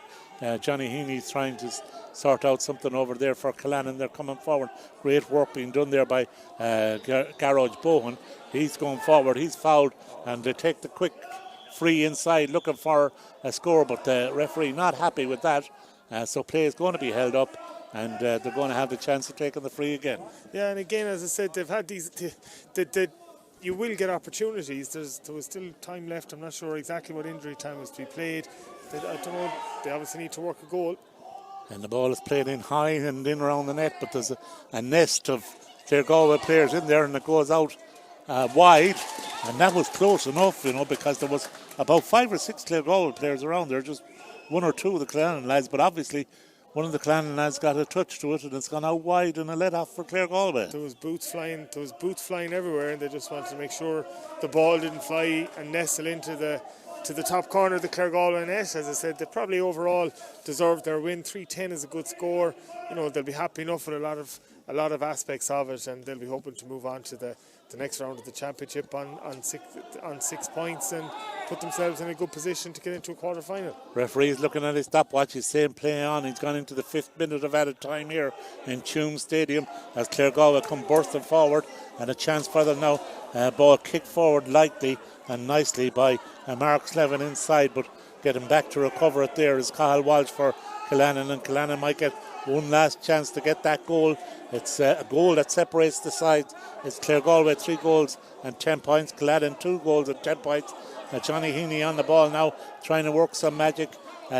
Johnny Heaney's trying to sort out something over there for Killannin. They're coming forward. Great work being done there by Garage Bohan. He's going forward. He's fouled, and they take the quick free inside looking for a score, but the referee not happy with that. So play is going to be held up, and they're going to have the chance of taking the free again. Yeah, and again, as I said, they've had these. You will get opportunities. There was still time left. I'm not sure exactly what injury time was to be played. I don't know. They obviously need to work a goal. And the ball is played in high and in around the net, but there's a nest of Claregalway players in there, and it goes out wide, and that was close enough, because there was about 5 or 6 Claregalway players around there, just 1 or 2 of the Killannin lads, but obviously one of the Killannin lads got a touch to it, and it's gone out wide and a let off for Claregalway. There was boots flying everywhere, and they just wanted to make sure the ball didn't fly and nestle into the top corner of the Claregalway net. As I said, they probably overall deserved their win. 3-10 is a good score. They'll be happy enough with a lot of aspects of it, and they'll be hoping to move on to the the next round of the championship on 6 points and put themselves in a good position to get into a quarter final. Referee's looking at his stopwatch. He's saying play on. He's gone into the 5th minute of added time here in Tuam Stadium as Claregalway come bursting forward, and a chance for them now. Ball kicked forward lightly and nicely by Mark Slevin inside, but getting back to recover it there is Cathal Walsh for Killannin, and Killannin might get one last chance to get that goal. It's a goal that separates the sides. It's Claregalway 3 goals and 10 points, Killannin 2 goals and 10 points. Johnny Heaney on the ball now, trying to work some magic.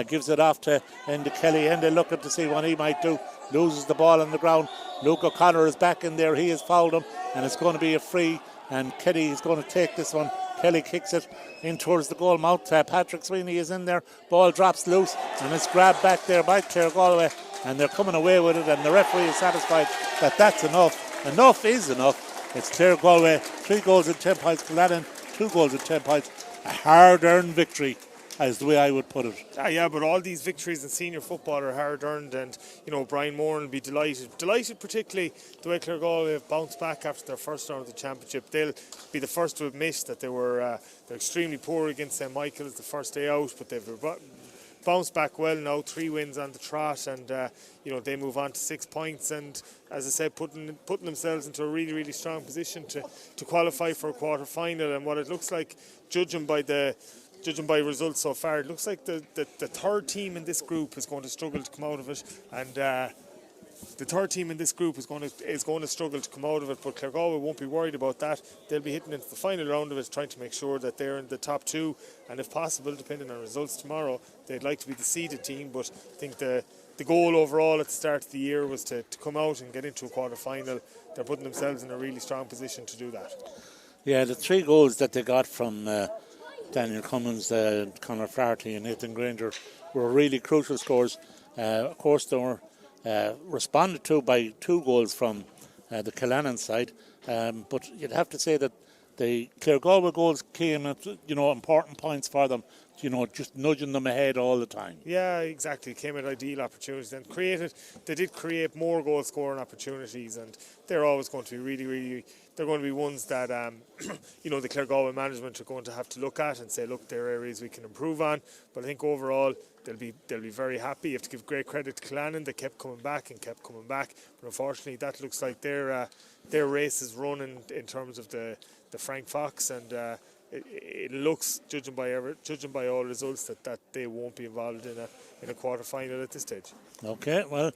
Gives it off to Enda Kelly. Enda looking to see what he might do. Loses the ball on the ground. Luke O'Connor is back in there. He has fouled him, and it's going to be a free. And Kelly is going to take this one. Kelly kicks it in towards the goal mouth. Patrick Sweeney is in there. Ball drops loose, and it's grabbed back there by Claregalway, and they're coming away with it. And the referee is satisfied that that's enough. Enough is enough. It's Claregalway 3 goals and 10 points. Killannin 2 goals and 10 points. A hard-earned victory, as the way I would put it. Yeah, but all these victories in senior football are hard-earned, and Brian Moran will be delighted particularly the way Claregalway have bounced back after their first round of the championship. They'll be the first to admit that they're extremely poor against St. Michael's the first day out, but they've bounced back well now, 3 wins on the trot, and they move on to 6 points, and as I said, putting themselves into a really, really strong position to qualify for a quarter final. And what it looks like, judging by results so far, it looks like the third team in this group is going to struggle to come out of it, and the third team in this group is going to struggle to come out of it. But Claregalway won't be worried about that. They'll be hitting into the final round of it, trying to make sure that they're in the top 2, and if possible, depending on results tomorrow, they'd like to be the seeded team. But I think the goal overall at the start of the year was to come out and get into a quarter final. They're putting themselves in a really strong position to do that. Yeah, the 3 goals that they got from Daniel Cummins, Conor Flaherty and Nathan Granger were really crucial scores. Of course, they were responded to by 2 goals from the Killannin side, but you'd have to say that the Claregalway goals came at important points for them, just nudging them ahead all the time. Yeah, exactly. Came at ideal opportunities and they did create more goal scoring opportunities, and they're always going to be really, really, they're going to be ones that the Claregalway management are going to have to look at and say, look, there are areas we can improve on. But I think overall they'll be very happy. You have to give great credit to Killannin. They kept coming back. But unfortunately, that looks like their race is run in terms of the Frank Fox, and it looks, judging by all results, that they won't be involved in a quarter final at this stage. Okay, well,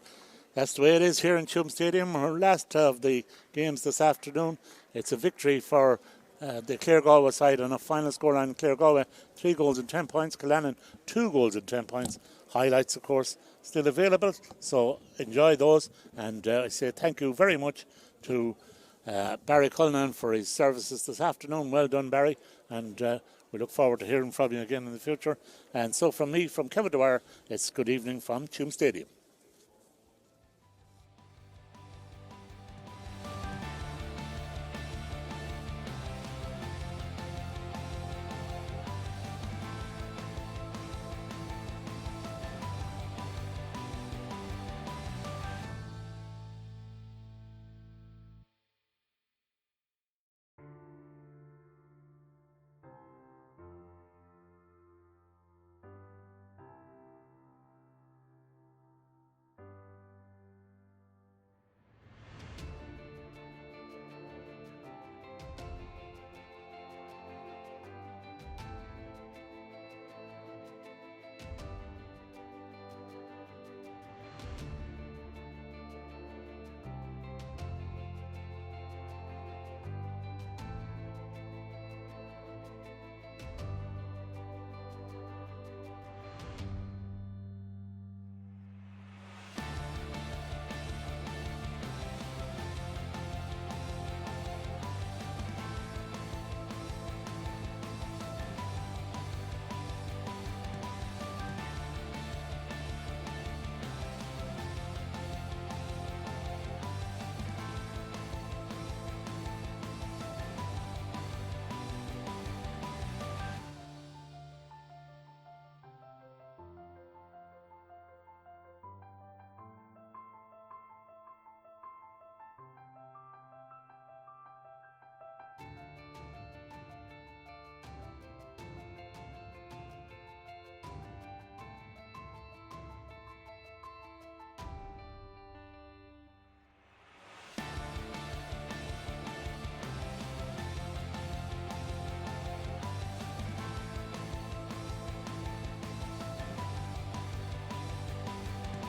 that's the way it is here in Tuam Stadium. Our last of the games this afternoon. It's a victory for the Claregalway side on a final scoreline. Claregalway 3 goals and 10 points. Killannin 2 goals and 10 points. Highlights, of course, still available, so enjoy those. And I say thank you very much to Barry Cullinan for his services this afternoon. Well done, Barry, and we look forward to hearing from you again in the future. And so from me, from Kevin Dwyer, it's good evening from Tuam Stadium.